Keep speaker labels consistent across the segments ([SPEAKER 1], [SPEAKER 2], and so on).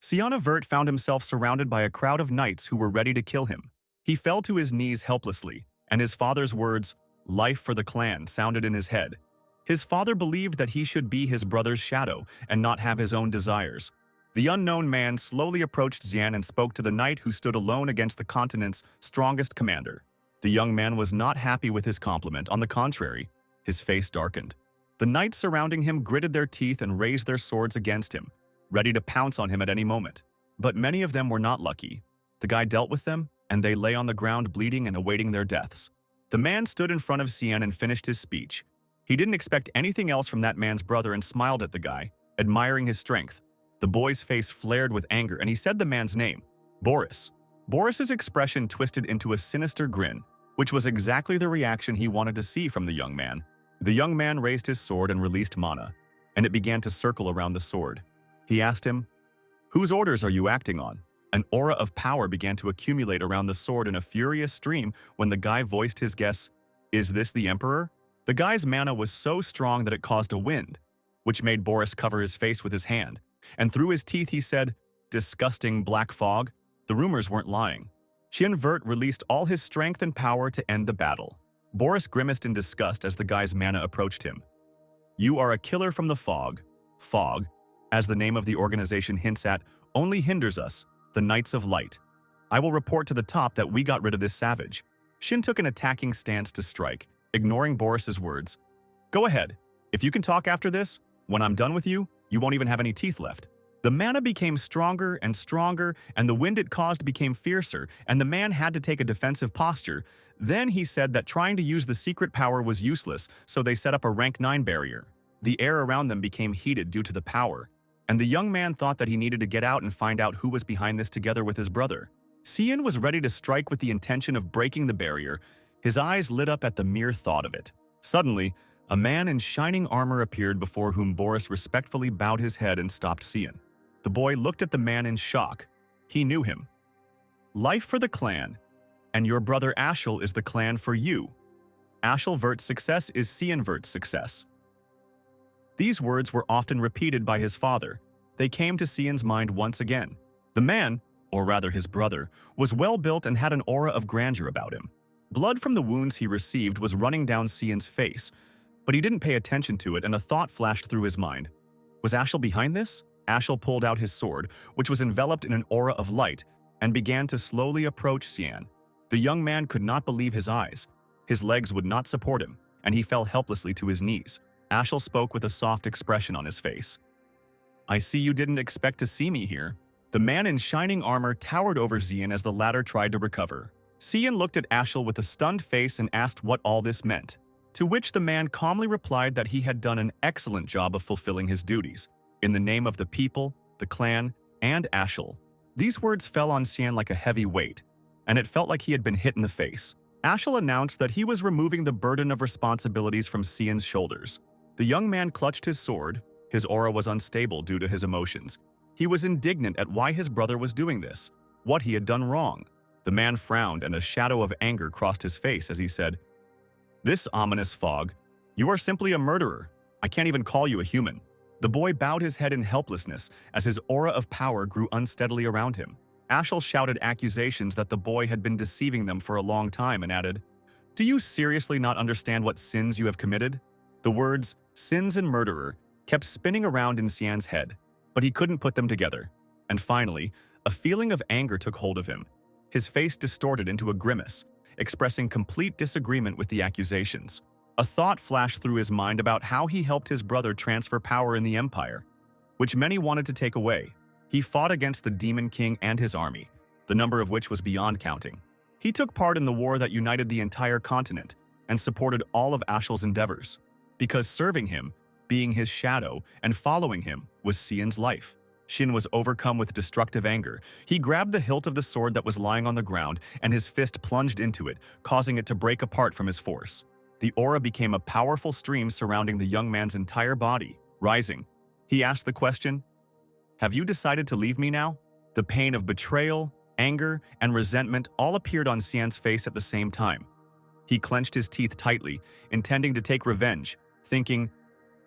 [SPEAKER 1] Siana Vert found himself surrounded by a crowd of knights who were ready to kill him. He fell to his knees helplessly, and his father's words, "Life for the clan," sounded in his head. His father believed that he should be his brother's shadow and not have his own desires. The unknown man slowly approached Xian and spoke to the knight who stood alone against the continent's strongest commander. The young man was not happy with his compliment. On the contrary, his face darkened. The knights surrounding him gritted their teeth and raised their swords against him, ready to pounce on him at any moment. But many of them were not lucky. The guy dealt with them, and they lay on the ground bleeding and awaiting their deaths. The man stood in front of Xian and finished his speech. He didn't expect anything else from that man's brother and smiled at the guy, admiring his strength. The boy's face flared with anger, and he said the man's name, Boris. Boris's expression twisted into a sinister grin, which was exactly the reaction he wanted to see from the young man. The young man raised his sword and released mana, and it began to circle around the sword. He asked him, "Whose orders are you acting on?" An aura of power began to accumulate around the sword in a furious stream when the guy voiced his guess, "Is this the Emperor?" The guy's mana was so strong that it caused a wind, which made Boris cover his face with his hand, and through his teeth he said, "Disgusting black fog." The rumors weren't lying. Xian Vert released all his strength and power to end the battle. Boris grimaced in disgust as the guy's mana approached him. "You are a killer from the fog. Fog, as the name of the organization hints at, only hinders us, the Knights of Light. I will report to the top that we got rid of this savage." Xin took an attacking stance to strike, ignoring Boris's words. "Go ahead. If you can talk after this, when I'm done with you, you won't even have any teeth left." The mana became stronger and stronger, and the wind it caused became fiercer, and the man had to take a defensive posture. Then he said that trying to use the secret power was useless, so they set up a rank 9 barrier. The air around them became heated due to the power, and the young man thought that he needed to get out and find out who was behind this together with his brother. Xian was ready to strike with the intention of breaking the barrier. His eyes lit up at the mere thought of it. Suddenly, a man in shining armor appeared before whom Boris respectfully bowed his head and stopped Xian. The boy looked at the man in shock. He knew him. "Life for the clan, and your brother Ashel is the clan for you. Ashel Vert's success is Xian Vert's success." These words were often repeated by his father. They came to Xian's mind once again. The man, or rather his brother, was well-built and had an aura of grandeur about him. Blood from the wounds he received was running down Xian's face, but he didn't pay attention to it, and a thought flashed through his mind. Was Ashel behind this? Ashel pulled out his sword, which was enveloped in an aura of light, and began to slowly approach Xian. The young man could not believe his eyes. His legs would not support him, and he fell helplessly to his knees. Ashel spoke with a soft expression on his face. "I see you didn't expect to see me here." The man in shining armor towered over Xian as the latter tried to recover. Xian looked at Ashel with a stunned face and asked what all this meant, to which the man calmly replied that he had done an excellent job of fulfilling his duties, in the name of the people, the clan, and Ashel. These words fell on Xian like a heavy weight, and it felt like he had been hit in the face. Ashel announced that he was removing the burden of responsibilities from Xian's shoulders. The young man clutched his sword. His aura was unstable due to his emotions. He was indignant at why his brother was doing this, what he had done wrong. The man frowned, and a shadow of anger crossed his face as he said, "This ominous fog, you are simply a murderer. I can't even call you a human." The boy bowed his head in helplessness as his aura of power grew unsteadily around him. Ashel shouted accusations that the boy had been deceiving them for a long time and added, "Do you seriously not understand what sins you have committed?" The words, sins and murderer, kept spinning around in Xian's head, but he couldn't put them together. And finally, a feeling of anger took hold of him. His face distorted into a grimace, expressing complete disagreement with the accusations. A thought flashed through his mind about how he helped his brother transfer power in the Empire, which many wanted to take away. He fought against the Demon King and his army, the number of which was beyond counting. He took part in the war that united the entire continent and supported all of Ashel's endeavors, because serving him, being his shadow, and following him was Xian's life. Xin was overcome with destructive anger. He grabbed the hilt of the sword that was lying on the ground, and his fist plunged into it, causing it to break apart from his force. The aura became a powerful stream surrounding the young man's entire body. Rising, he asked the question, "Have you decided to leave me now?" The pain of betrayal, anger, and resentment all appeared on Xian's face at the same time. He clenched his teeth tightly, intending to take revenge, thinking,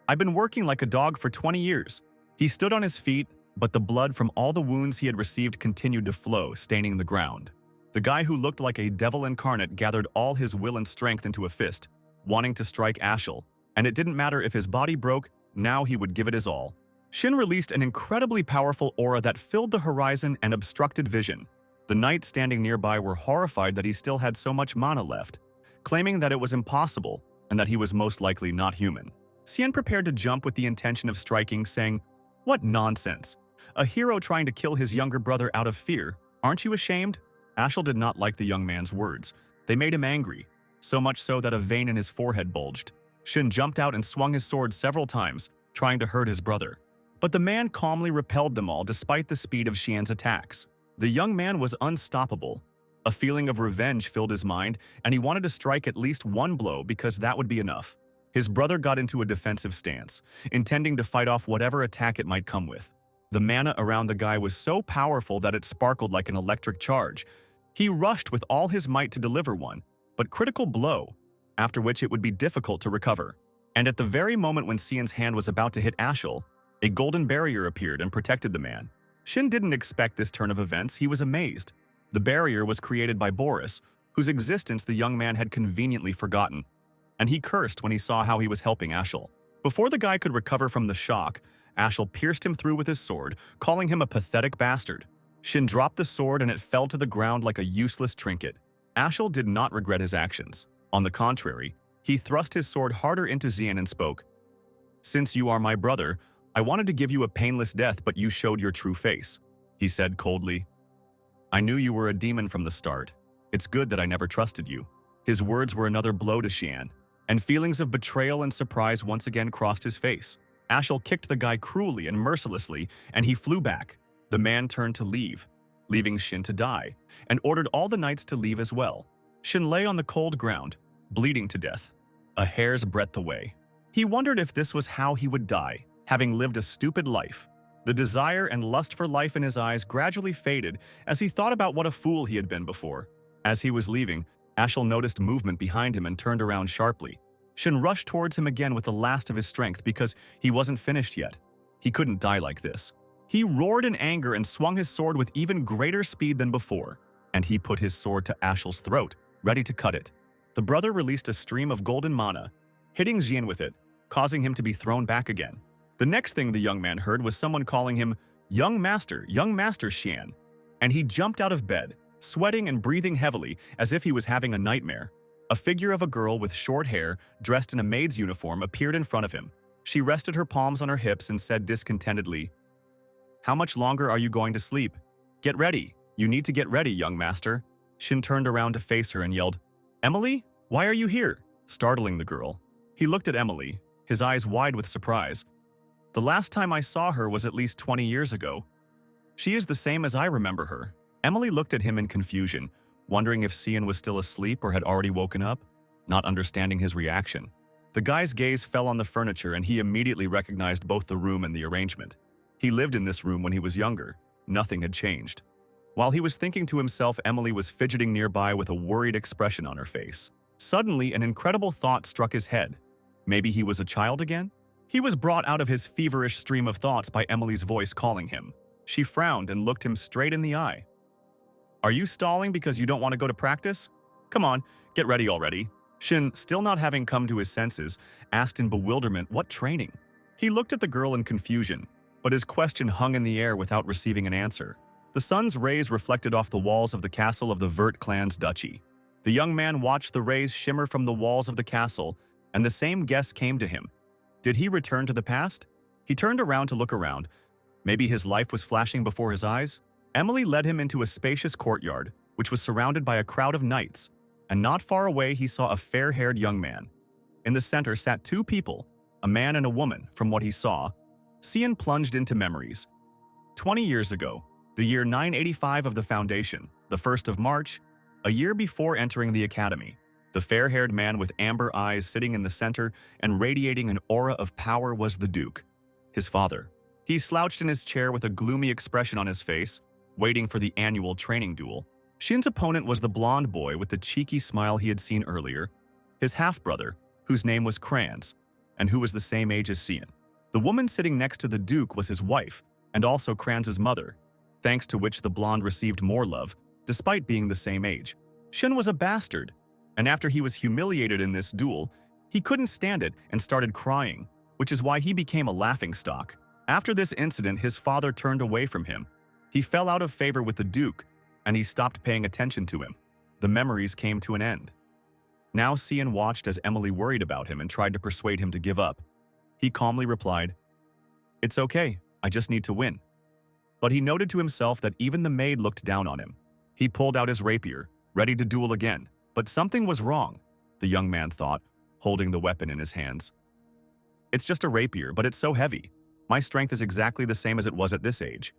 [SPEAKER 1] "I've been working like a dog for 20 years. He stood on his feet, but the blood from all the wounds he had received continued to flow, staining the ground. The guy who looked like a devil incarnate gathered all his will and strength into a fist, wanting to strike Ashel, and it didn't matter if his body broke, now he would give it his all. Shin released an incredibly powerful aura that filled the horizon and obstructed vision. The knights standing nearby were horrified that he still had so much mana left, claiming that it was impossible and that he was most likely not human. Xian prepared to jump with the intention of striking, saying, "What nonsense! A hero trying to kill his younger brother out of fear. Aren't you ashamed?" Ashel did not like the young man's words. They made him angry, so much so that a vein in his forehead bulged. Shin jumped out and swung his sword several times, trying to hurt his brother. But the man calmly repelled them all despite the speed of Xian's attacks. The young man was unstoppable. A feeling of revenge filled his mind, and he wanted to strike at least one blow because that would be enough. His brother got into a defensive stance, intending to fight off whatever attack it might come with. The mana around the guy was so powerful that it sparkled like an electric charge. He rushed with all his might to deliver one, but critical blow, after which it would be difficult to recover. And at the very moment when Xian's hand was about to hit Ashel, a golden barrier appeared and protected the man. Shin didn't expect this turn of events. He was amazed. The barrier was created by Boris, whose existence the young man had conveniently forgotten, and he cursed when he saw how he was helping Ashel. Before the guy could recover from the shock, Ashel pierced him through with his sword, calling him a pathetic bastard. Shin dropped the sword and it fell to the ground like a useless trinket. Ashel did not regret his actions. On the contrary, he thrust his sword harder into Xian and spoke, "Since you are my brother, I wanted to give you a painless death, but you showed your true face," he said coldly. "I knew you were a demon from the start. It's good that I never trusted you." His words were another blow to Xian, and feelings of betrayal and surprise once again crossed his face. Ashel kicked the guy cruelly and mercilessly, and he flew back. The man turned to leave, leaving Shin to die, and ordered all the knights to leave as well. Shin lay on the cold ground, bleeding to death, a hair's breadth away. He wondered if this was how he would die, having lived a stupid life. The desire and lust for life in his eyes gradually faded as he thought about what a fool he had been before. As he was leaving, Ashel noticed movement behind him and turned around sharply. Shin rushed towards him again with the last of his strength because he wasn't finished yet. He couldn't die like this. He roared in anger and swung his sword with even greater speed than before, and he put his sword to Ashel's throat, ready to cut it. The brother released a stream of golden mana, hitting Xian with it, causing him to be thrown back again. The next thing the young man heard was someone calling him, young master Xian," and he jumped out of bed, sweating and breathing heavily as if he was having a nightmare. A figure of a girl with short hair, dressed in a maid's uniform, appeared in front of him. She rested her palms on her hips and said discontentedly, "How much longer are you going to sleep? Get ready. You need to get ready, young master." Shin turned around to face her and yelled, "Emily, why are you here?" startling the girl. He looked at Emily, his eyes wide with surprise. "The last time I saw her was at least 20 years ago. She is the same as I remember her." Emily looked at him in confusion, wondering if Xian was still asleep or had already woken up, not understanding his reaction. The guy's gaze fell on the furniture and he immediately recognized both the room and the arrangement. He lived in this room when he was younger. Nothing had changed. While he was thinking to himself, Emily was fidgeting nearby with a worried expression on her face. Suddenly, an incredible thought struck his head. Maybe he was a child again? He was brought out of his feverish stream of thoughts by Emily's voice calling him. She frowned and looked him straight in the eye. "Are you stalling because you don't want to go to practice? Come on, get ready already." Shin, still not having come to his senses, asked in bewilderment, "What training?" He looked at the girl in confusion, but his question hung in the air without receiving an answer. The sun's rays reflected off the walls of the castle of the Vert clan's duchy. The young man watched the rays shimmer from the walls of the castle, and the same guess came to him. Did he return to the past? He turned around to look around. Maybe his life was flashing before his eyes? Emily led him into a spacious courtyard, which was surrounded by a crowd of knights, and not far away he saw a fair-haired young man. In the center sat two people, a man and a woman, from what he saw. Xian plunged into memories. 20 years ago, the year 985 of the Foundation, the 1st of March, a year before entering the academy. The fair-haired man with amber eyes sitting in the center and radiating an aura of power was the Duke, his father. He slouched in his chair with a gloomy expression on his face, waiting for the annual training duel. Shin's opponent was the blonde boy with the cheeky smile he had seen earlier, his half-brother, whose name was Kranz, and who was the same age as Xian. The woman sitting next to the Duke was his wife, and also Kranz's mother, thanks to which the blonde received more love, despite being the same age. Shin was a bastard, and after he was humiliated in this duel, he couldn't stand it and started crying, which is why he became a laughingstock. After this incident, his father turned away from him. He fell out of favor with the Duke, and he stopped paying attention to him. The memories came to an end. Now Cian watched as Emily worried about him and tried to persuade him to give up. He calmly replied, "It's okay, I just need to win." But he noted to himself that even the maid looked down on him. He pulled out his rapier, ready to duel again. But something was wrong, the young man thought, holding the weapon in his hands. "It's just a rapier, but it's so heavy. My strength is exactly the same as it was at this age."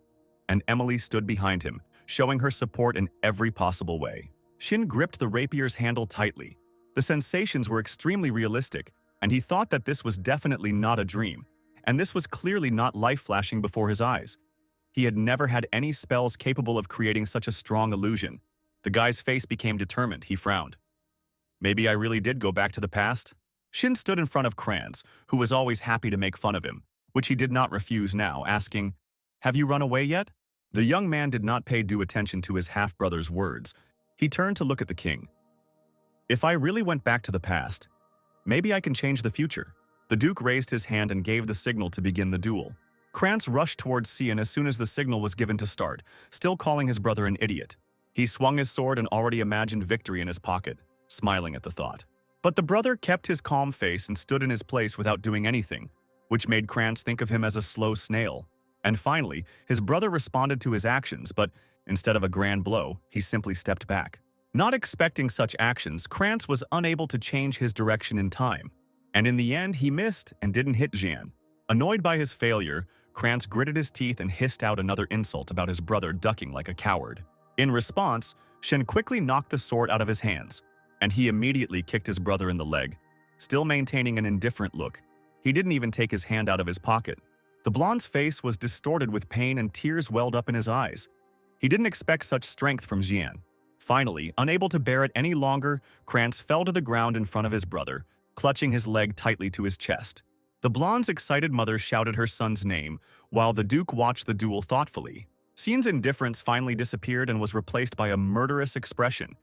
[SPEAKER 1] And Emily stood behind him, showing her support in every possible way. Shin gripped the rapier's handle tightly. The sensations were extremely realistic, and he thought that this was definitely not a dream, and this was clearly not life flashing before his eyes. He had never had any spells capable of creating such a strong illusion. The guy's face became determined. He frowned. "Maybe I really did go back to the past?" Shin stood in front of Kranz, who was always happy to make fun of him, which he did not refuse now, asking, "Have you run away yet?" The young man did not pay due attention to his half-brother's words. He turned to look at the king. "If I really went back to the past, maybe I can change the future." The Duke raised his hand and gave the signal to begin the duel. Kranz rushed towards Cian as soon as the signal was given to start, still calling his brother an idiot. He swung his sword and already imagined victory in his pocket, smiling at the thought. But the brother kept his calm face and stood in his place without doing anything, which made Kranz think of him as a slow snail. And finally, his brother responded to his actions, but instead of a grand blow, he simply stepped back. Not expecting such actions, Kranz was unable to change his direction in time. And in the end, he missed and didn't hit Jian. Annoyed by his failure, Kranz gritted his teeth and hissed out another insult about his brother ducking like a coward. In response, Shen quickly knocked the sword out of his hands, and he immediately kicked his brother in the leg, still maintaining an indifferent look. He didn't even take his hand out of his pocket. The blonde's face was distorted with pain and tears welled up in his eyes. He didn't expect such strength from Jian. Finally, unable to bear it any longer, Kranz fell to the ground in front of his brother, clutching his leg tightly to his chest. The blonde's excited mother shouted her son's name, while the Duke watched the duel thoughtfully. Cian's indifference finally disappeared and was replaced by a murderous expression.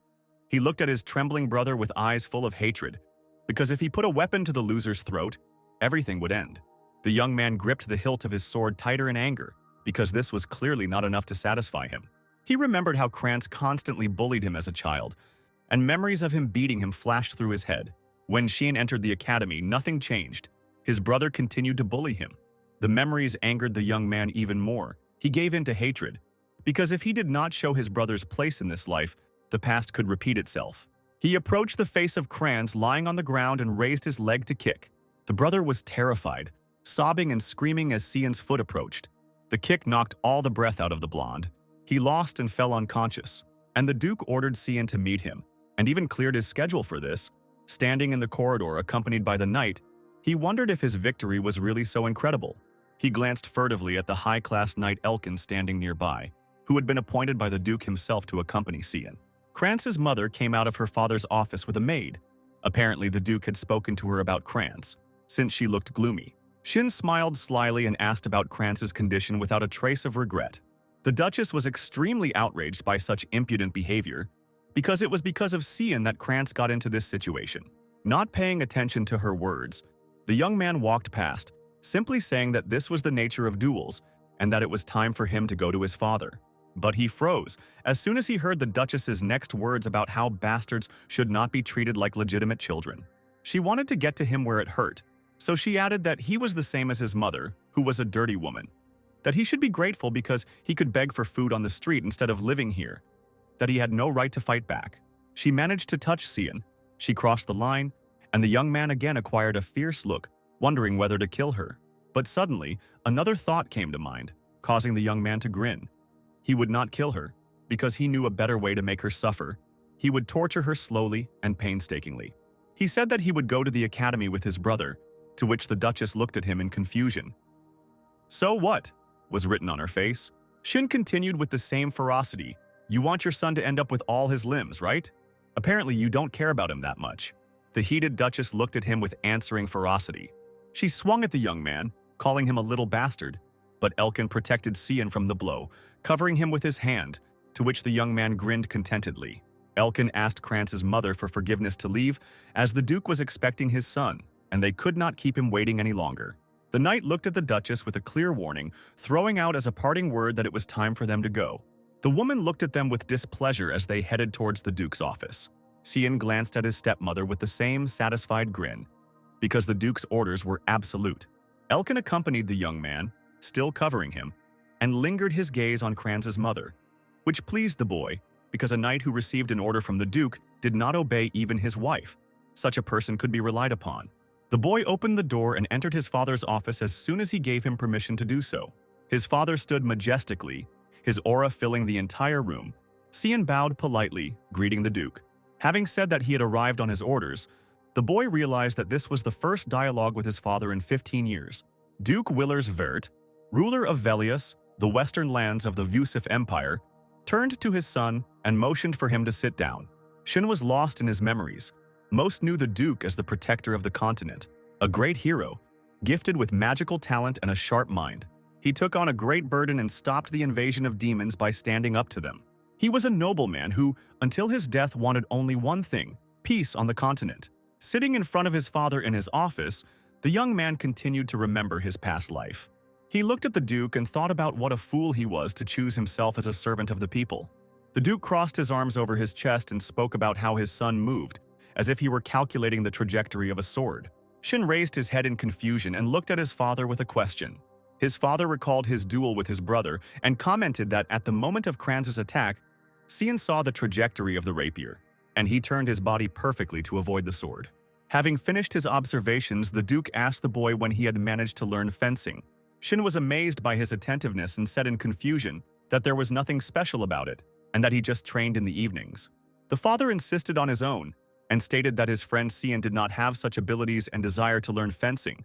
[SPEAKER 1] He looked at his trembling brother with eyes full of hatred, because if he put a weapon to the loser's throat, everything would end. The young man gripped the hilt of his sword tighter in anger, because this was clearly not enough to satisfy him. He remembered how Kranz constantly bullied him as a child, and memories of him beating him flashed through his head. When Xian entered the academy, nothing changed. His brother continued to bully him. The memories angered the young man even more. He gave in to hatred, because if he did not show his brother's place in this life, the past could repeat itself. He approached the face of Kranz lying on the ground and raised his leg to kick. The brother was terrified, sobbing and screaming as Cian's foot approached. The kick knocked all the breath out of the blonde. He lost and fell unconscious, and the Duke ordered Cian to meet him, and even cleared his schedule for this. Standing in the corridor accompanied by the knight, he wondered if his victory was really so incredible. He glanced furtively at the high-class knight Elkin standing nearby, who had been appointed by the Duke himself to accompany Cian. Kranz's mother came out of her father's office with a maid. Apparently the Duke had spoken to her about Kranz, since she looked gloomy. Shin smiled slyly and asked about Kranz's condition without a trace of regret. The Duchess was extremely outraged by such impudent behavior, because it was because of Cian that Kranz got into this situation. Not paying attention to her words, the young man walked past, simply saying that this was the nature of duels and that it was time for him to go to his father. But he froze as soon as he heard the Duchess's next words about how bastards should not be treated like legitimate children. She wanted to get to him where it hurt, so she added that he was the same as his mother, who was a dirty woman, that he should be grateful because he could beg for food on the street instead of living here, that he had no right to fight back. She managed to touch Cian. She crossed the line, and the young man again acquired a fierce look, wondering whether to kill her. But suddenly, another thought came to mind, causing the young man to grin. He would not kill her, because he knew a better way to make her suffer. He would torture her slowly and painstakingly. He said that he would go to the academy with his brother, to which the Duchess looked at him in confusion. "So what?" was written on her face. Shin continued with the same ferocity. "You want your son to end up with all his limbs, right? Apparently you don't care about him that much." The heated Duchess looked at him with answering ferocity. She swung at the young man, calling him a little bastard. but Elkin protected Cian from the blow, covering him with his hand, to which the young man grinned contentedly. Elkin asked Kranz's mother for forgiveness to leave, as the Duke was expecting his son, and they could not keep him waiting any longer. The knight looked at the Duchess with a clear warning, throwing out as a parting word that it was time for them to go. The woman looked at them with displeasure as they headed towards the Duke's office. Cian glanced at his stepmother with the same satisfied grin, because the Duke's orders were absolute. Elkin accompanied the young man, still covering him, and lingered his gaze on Kranz's mother, which pleased the boy, because a knight who received an order from the Duke did not obey even his wife. Such a person could be relied upon. The boy opened the door and entered his father's office as soon as he gave him permission to do so. His father stood majestically, his aura filling the entire room. Cian bowed politely, greeting the Duke. Having said that he had arrived on his orders, the boy realized that this was the first dialogue with his father in 15 years. Duke Willers Vert, ruler of Velius, the western lands of the Vusif Empire, turned to his son and motioned for him to sit down. Shin was lost in his memories. Most knew the Duke as the protector of the continent, a great hero, gifted with magical talent and a sharp mind. He took on a great burden and stopped the invasion of demons by standing up to them. He was a nobleman who, until his death, wanted only one thing: peace on the continent. Sitting in front of his father in his office, the young man continued to remember his past life. He looked at the Duke and thought about what a fool he was to choose himself as a servant of the people. The Duke crossed his arms over his chest and spoke about how his son moved, as if he were calculating the trajectory of a sword. Shin raised his head in confusion and looked at his father with a question. His father recalled his duel with his brother and commented that at the moment of Kranz's attack, Cian saw the trajectory of the rapier, and he turned his body perfectly to avoid the sword. Having finished his observations, the Duke asked the boy when he had managed to learn fencing. Shin was amazed by his attentiveness and said in confusion that there was nothing special about it, and that he just trained in the evenings. The father insisted on his own, and stated that his friend Cian did not have such abilities and desire to learn fencing.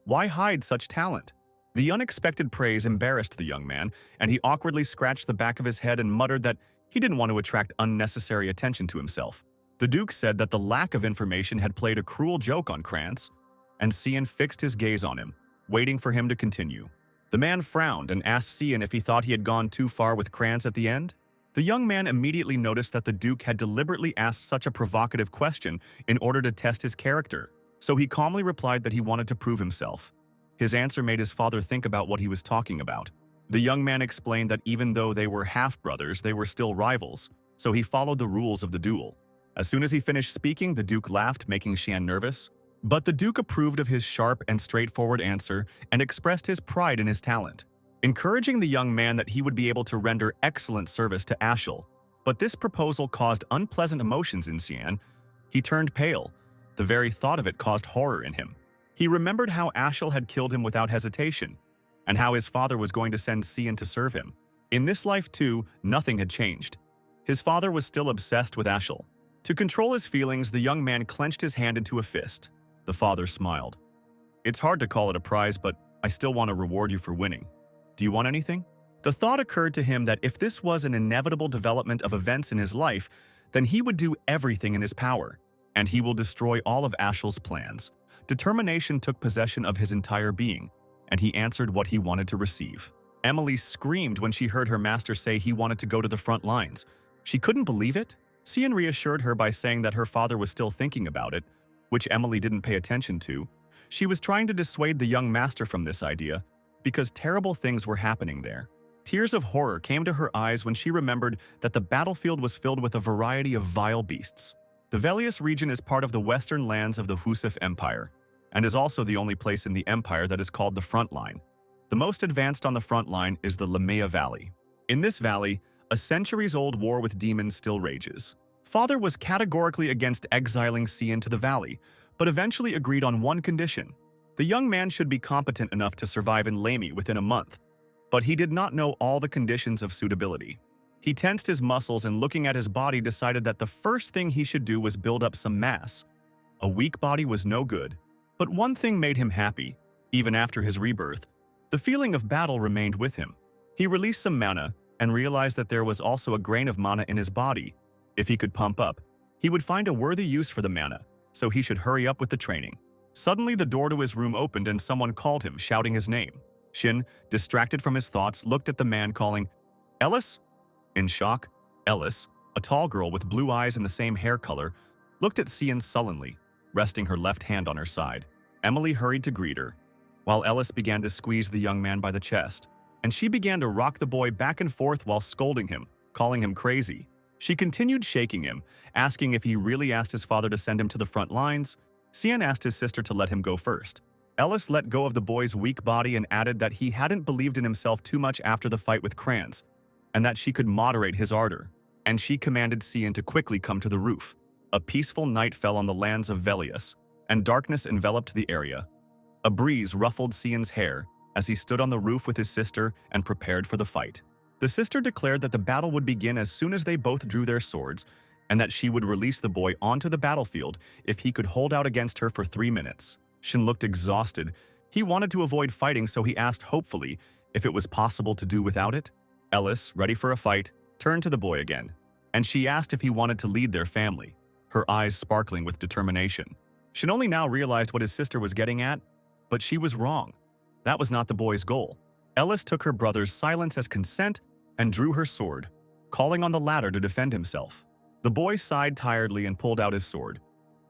[SPEAKER 1] Why hide such talent? The unexpected praise embarrassed the young man, and he awkwardly scratched the back of his head and muttered that he didn't want to attract unnecessary attention to himself. The Duke said that the lack of information had played a cruel joke on Kranz, and Cian fixed his gaze on him, waiting for him to continue. The man frowned and asked Cian if he thought he had gone too far with Kranz at the end. The young man immediately noticed that the Duke had deliberately asked such a provocative question in order to test his character, so he calmly replied that he wanted to prove himself. His answer made his father think about what he was talking about. The young man explained that even though they were half-brothers, they were still rivals, so he followed the rules of the duel. As soon as he finished speaking, the Duke laughed, making Shan nervous. But the Duke approved of his sharp and straightforward answer and expressed his pride in his talent, encouraging the young man that he would be able to render excellent service to Ashel. But this proposal caused unpleasant emotions in Cian. He turned pale. The very thought of it caused horror in him. He remembered how Ashel had killed him without hesitation, and how his father was going to send Cian to serve him. In this life too, nothing had changed. His father was still obsessed with Ashel. To control his feelings, the young man clenched his hand into a fist. The father smiled. "It's hard to call it a prize, but I still want to reward you for winning. Do you want anything?" The thought occurred to him that if this was an inevitable development of events in his life, then he would do everything in his power, and he will destroy all of Ashel's plans. Determination took possession of his entire being, and he answered what he wanted to receive. Emily screamed when she heard her master say he wanted to go to the front lines. She couldn't believe it. Cian reassured her by saying that her father was still thinking about it, which Emily didn't pay attention to. She was trying to dissuade the young master from this idea, because terrible things were happening there. Tears of horror came to her eyes when she remembered that the battlefield was filled with a variety of vile beasts. The Velius region is part of the western lands of the Vusif Empire, and is also the only place in the empire that is called the front line. The most advanced on the front line is the Lamea Valley. In this valley, a centuries-old war with demons still rages. Father was categorically against exiling Cian to the valley, but eventually agreed on one condition. The young man should be competent enough to survive in Lamy within a month, but he did not know all the conditions of suitability. He tensed his muscles and, looking at his body, decided that the first thing he should do was build up some mass. A weak body was no good, but one thing made him happy. Even after his rebirth, the feeling of battle remained with him. He released some mana and realized that there was also a grain of mana in his body. If he could pump up, he would find a worthy use for the mana, so he should hurry up with the training. Suddenly, the door to his room opened and someone called him, shouting his name. Shin, distracted from his thoughts, looked at the man calling, "Ellis?" In shock, Ellis, a tall girl with blue eyes and the same hair color, looked at Cian sullenly, resting her left hand on her side. Emily hurried to greet her, while Ellis began to squeeze the young man by the chest, and she began to rock the boy back and forth while scolding him, calling him crazy. She continued shaking him, asking if he really asked his father to send him to the front lines. Cian asked his sister to let him go first. Ellis let go of the boy's weak body and added that he hadn't believed in himself too much after the fight with Kranz, and that she could moderate his ardor, and she commanded Cian to quickly come to the roof. A peaceful night fell on the lands of Velius, and darkness enveloped the area. A breeze ruffled Cian's hair as he stood on the roof with his sister and prepared for the fight. The sister declared that the battle would begin as soon as they both drew their swords, and that she would release the boy onto the battlefield if he could hold out against her for 3 minutes. Shin looked exhausted. He wanted to avoid fighting, so he asked hopefully if it was possible to do without it. Ellis, ready for a fight, turned to the boy again, and she asked if he wanted to lead their family, her eyes sparkling with determination. Shin only now realized what his sister was getting at, but she was wrong. That was not the boy's goal. Ellis took her brother's silence as consent and drew her sword, calling on the latter to defend himself. The boy sighed tiredly and pulled out his sword.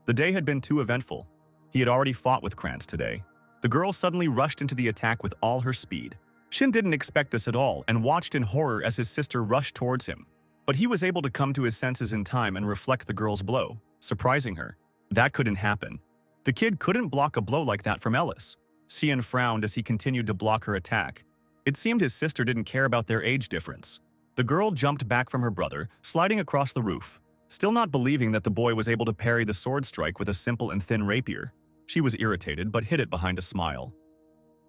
[SPEAKER 1] The day had been too eventful. He had already fought with Kranz today. The girl suddenly rushed into the attack with all her speed. Shin didn't expect this at all and watched in horror as his sister rushed towards him. But he was able to come to his senses in time and reflect the girl's blow, surprising her. That couldn't happen. The kid couldn't block a blow like that from Ellis. Cian frowned as he continued to block her attack. It seemed his sister didn't care about their age difference. The girl jumped back from her brother, sliding across the roof, still not believing that the boy was able to parry the sword strike with a simple and thin rapier. She was irritated but hid it behind a smile.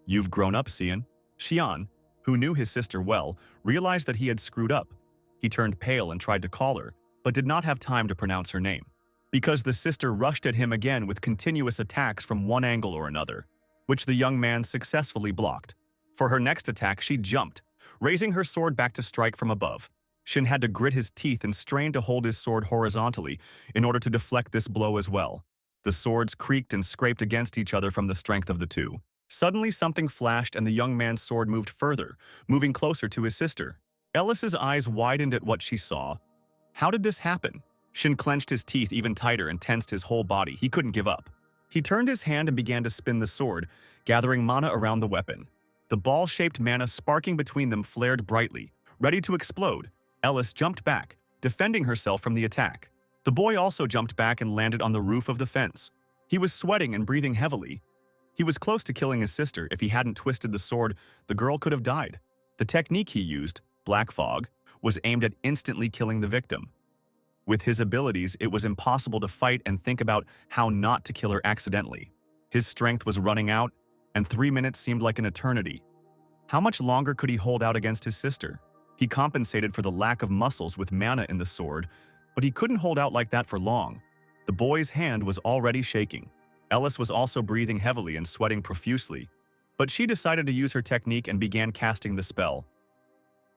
[SPEAKER 1] "You've grown up, Cian." Xian, who knew his sister well, realized that he had screwed up. He turned pale and tried to call her, but did not have time to pronounce her name, because the sister rushed at him again with continuous attacks from one angle or another, which the young man successfully blocked. For her next attack, she jumped, raising her sword back to strike from above. Shin had to grit his teeth and strain to hold his sword horizontally in order to deflect this blow as well. The swords creaked and scraped against each other from the strength of the two. Suddenly, something flashed and the young man's sword moved further, moving closer to his sister. Ellis's eyes widened at what she saw. How did this happen? Shin clenched his teeth even tighter and tensed his whole body. He couldn't give up. He turned his hand and began to spin the sword, gathering mana around the weapon. The ball-shaped mana sparking between them flared brightly, ready to explode. Ellis jumped back, defending herself from the attack. The boy also jumped back and landed on the roof of the fence. He was sweating and breathing heavily. He was close to killing his sister. If he hadn't twisted the sword, the girl could have died. The technique he used, Black Fog, was aimed at instantly killing the victim. With his abilities, it was impossible to fight and think about how not to kill her accidentally. His strength was running out, and 3 minutes seemed like an eternity. How much longer could he hold out against his sister? He compensated for the lack of muscles with mana in the sword, but he couldn't hold out like that for long. The boy's hand was already shaking. Ellis was also breathing heavily and sweating profusely, but she decided to use her technique and began casting the spell.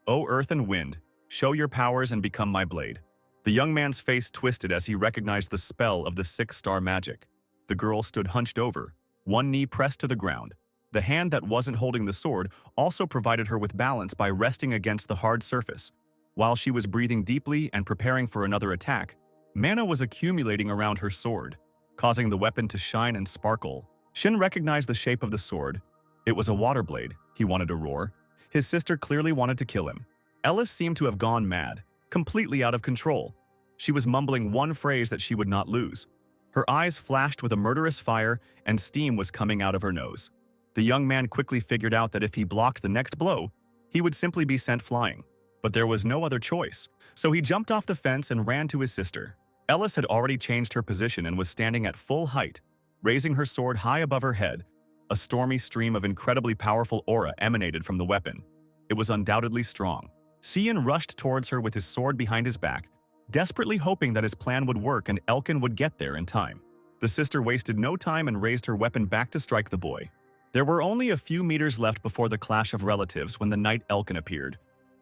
[SPEAKER 1] "O earth and wind, show your powers and become my blade." The young man's face twisted as he recognized the spell of the 6-star magic. The girl stood hunched over, one knee pressed to the ground. The hand that wasn't holding the sword also provided her with balance by resting against the hard surface. While she was breathing deeply and preparing for another attack, mana was accumulating around her sword, causing the weapon to shine and sparkle. Shin recognized the shape of the sword. It was a water blade, he wanted to roar. His sister clearly wanted to kill him. Ellis seemed to have gone mad, completely out of control. She was mumbling one phrase that she would not lose. Her eyes flashed with a murderous fire, and steam was coming out of her nose. The young man quickly figured out that if he blocked the next blow, he would simply be sent flying. But there was no other choice, so he jumped off the fence and ran to his sister. Ellis had already changed her position and was standing at full height, raising her sword high above her head. A stormy stream of incredibly powerful aura emanated from the weapon. It was undoubtedly strong. Cian rushed towards her with his sword behind his back, desperately hoping that his plan would work and Elkin would get there in time. The sister wasted no time and raised her weapon back to strike the boy. There were only a few meters left before the clash of relatives when the knight Elkin appeared,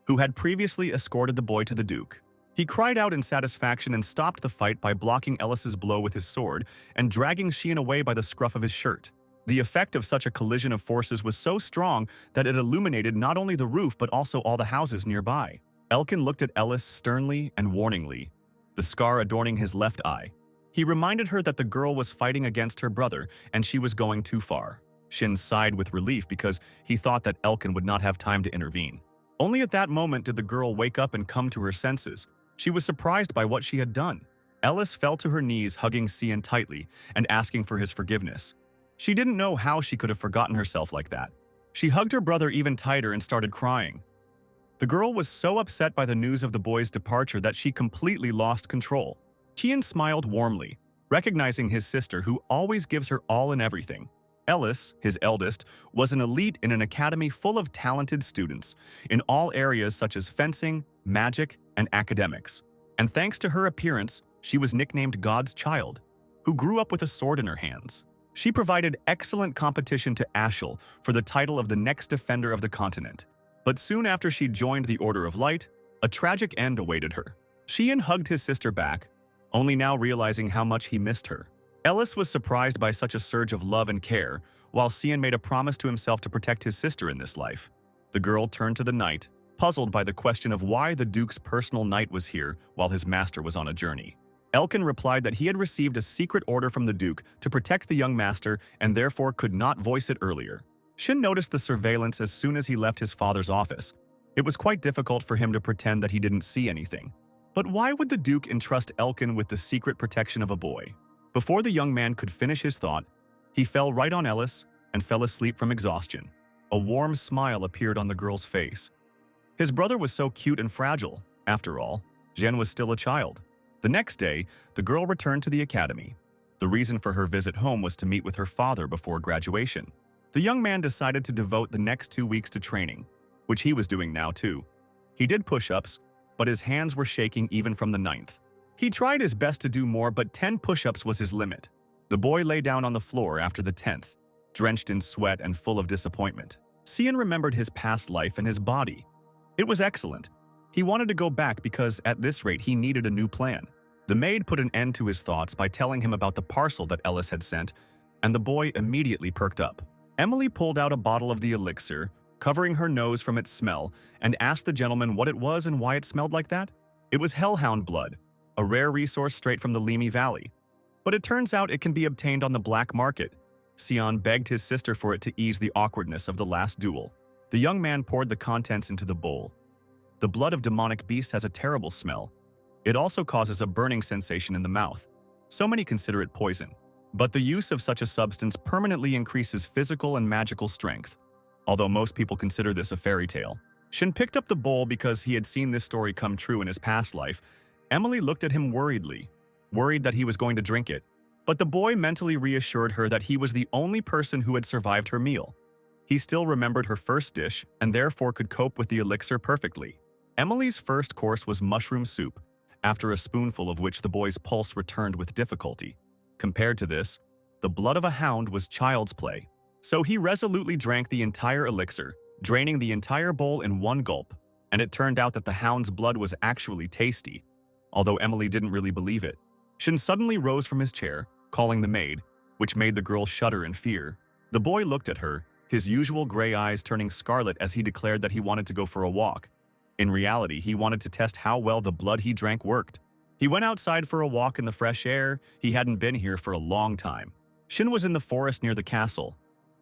[SPEAKER 1] who had previously escorted the boy to the Duke. He cried out in satisfaction and stopped the fight by blocking Ellis's blow with his sword and dragging Cian away by the scruff of his shirt. The effect of such a collision of forces was so strong that it illuminated not only the roof but also all the houses nearby. Elkin looked at Ellis sternly and warningly, the scar adorning his left eye. He reminded her that the girl was fighting against her brother and she was going too far. Shin sighed with relief because he thought that Elkin would not have time to intervene. Only at that moment did the girl wake up and come to her senses. She was surprised by what she had done. Ellis fell to her knees, hugging Cian tightly and asking for his forgiveness. She didn't know how she could have forgotten herself like that. She hugged her brother even tighter and started crying. The girl was so upset by the news of the boy's departure that she completely lost control. Cian smiled warmly, recognizing his sister who always gives her all and everything. Ellis, his eldest, was an elite in an academy full of talented students in all areas such as fencing, magic, and academics. And thanks to her appearance, she was nicknamed God's Child, who grew up with a sword in her hands. She provided excellent competition to Ashel for the title of the next defender of the continent. But soon after she joined the Order of Light, a tragic end awaited her. Cian hugged his sister back, only now realizing how much he missed her. Ellis was surprised by such a surge of love and care, while Cian made a promise to himself to protect his sister in this life. The girl turned to the knight, puzzled by the question of why the Duke's personal knight was here while his master was on a journey. Elkin replied that he had received a secret order from the Duke to protect the young master and therefore could not voice it earlier. Shin noticed the surveillance as soon as he left his father's office. It was quite difficult for him to pretend that he didn't see anything. But why would the Duke entrust Elkin with the secret protection of a boy? Before the young man could finish his thought, he fell right on Ellis and fell asleep from exhaustion. A warm smile appeared on the girl's face. His brother was so cute and fragile. After all, Jen was still a child. The next day, the girl returned to the academy. The reason for her visit home was to meet with her father before graduation. The young man decided to devote the next 2 weeks to training, which he was doing now too. He did push-ups, but his hands were shaking even from the 9th. He tried his best to do more, but 10 push-ups was his limit. The boy lay down on the floor after the 10th, drenched in sweat and full of disappointment. Cian remembered his past life and his body. It was excellent. He wanted to go back because at this rate he needed a new plan. The maid put an end to his thoughts by telling him about the parcel that Ellis had sent, and the boy immediately perked up. Emily pulled out a bottle of the elixir, covering her nose from its smell, and asked the gentleman what it was and why it smelled like that. It was hellhound blood, a rare resource straight from the Limi Valley. But it turns out it can be obtained on the black market. Cian begged his sister for it to ease the awkwardness of the last duel. The young man poured the contents into the bowl. The blood of demonic beasts has a terrible smell. It also causes a burning sensation in the mouth. So many consider it poison. But the use of such a substance permanently increases physical and magical strength. Although most people consider this a fairy tale. Shin picked up the bowl because he had seen this story come true in his past life. Emily looked at him worriedly, worried that he was going to drink it. But the boy mentally reassured her that he was the only person who had survived her meal. He still remembered her first dish and therefore could cope with the elixir perfectly. Emily's first course was mushroom soup, after a spoonful of which the boy's pulse returned with difficulty. Compared to this, the blood of a hound was child's play. So he resolutely drank the entire elixir, draining the entire bowl in one gulp, and it turned out that the hound's blood was actually tasty, although Emily didn't really believe it. Shin suddenly rose from his chair, calling the maid, which made the girl shudder in fear. The boy looked at her, his usual gray eyes turning scarlet as he declared that he wanted to go for a walk. In reality, he wanted to test how well the blood he drank worked. He went outside for a walk in the fresh air. He hadn't been here for a long time. Shin was in the forest near the castle.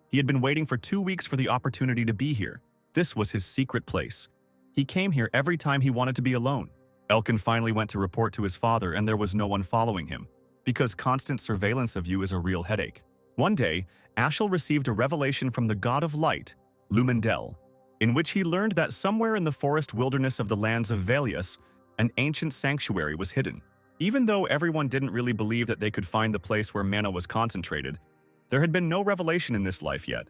[SPEAKER 1] He had been waiting for 2 weeks for the opportunity to be here. This was his secret place. He came here every time he wanted to be alone. Elkin finally went to report to his father and there was no one following him, because constant surveillance of you is a real headache. One day, Ashel received a revelation from the god of light, Lumendel, in which he learned that somewhere in the forest wilderness of the lands of Velius, an ancient sanctuary was hidden. Even though everyone didn't really believe that they could find the place where mana was concentrated, there had been no revelation in this life yet.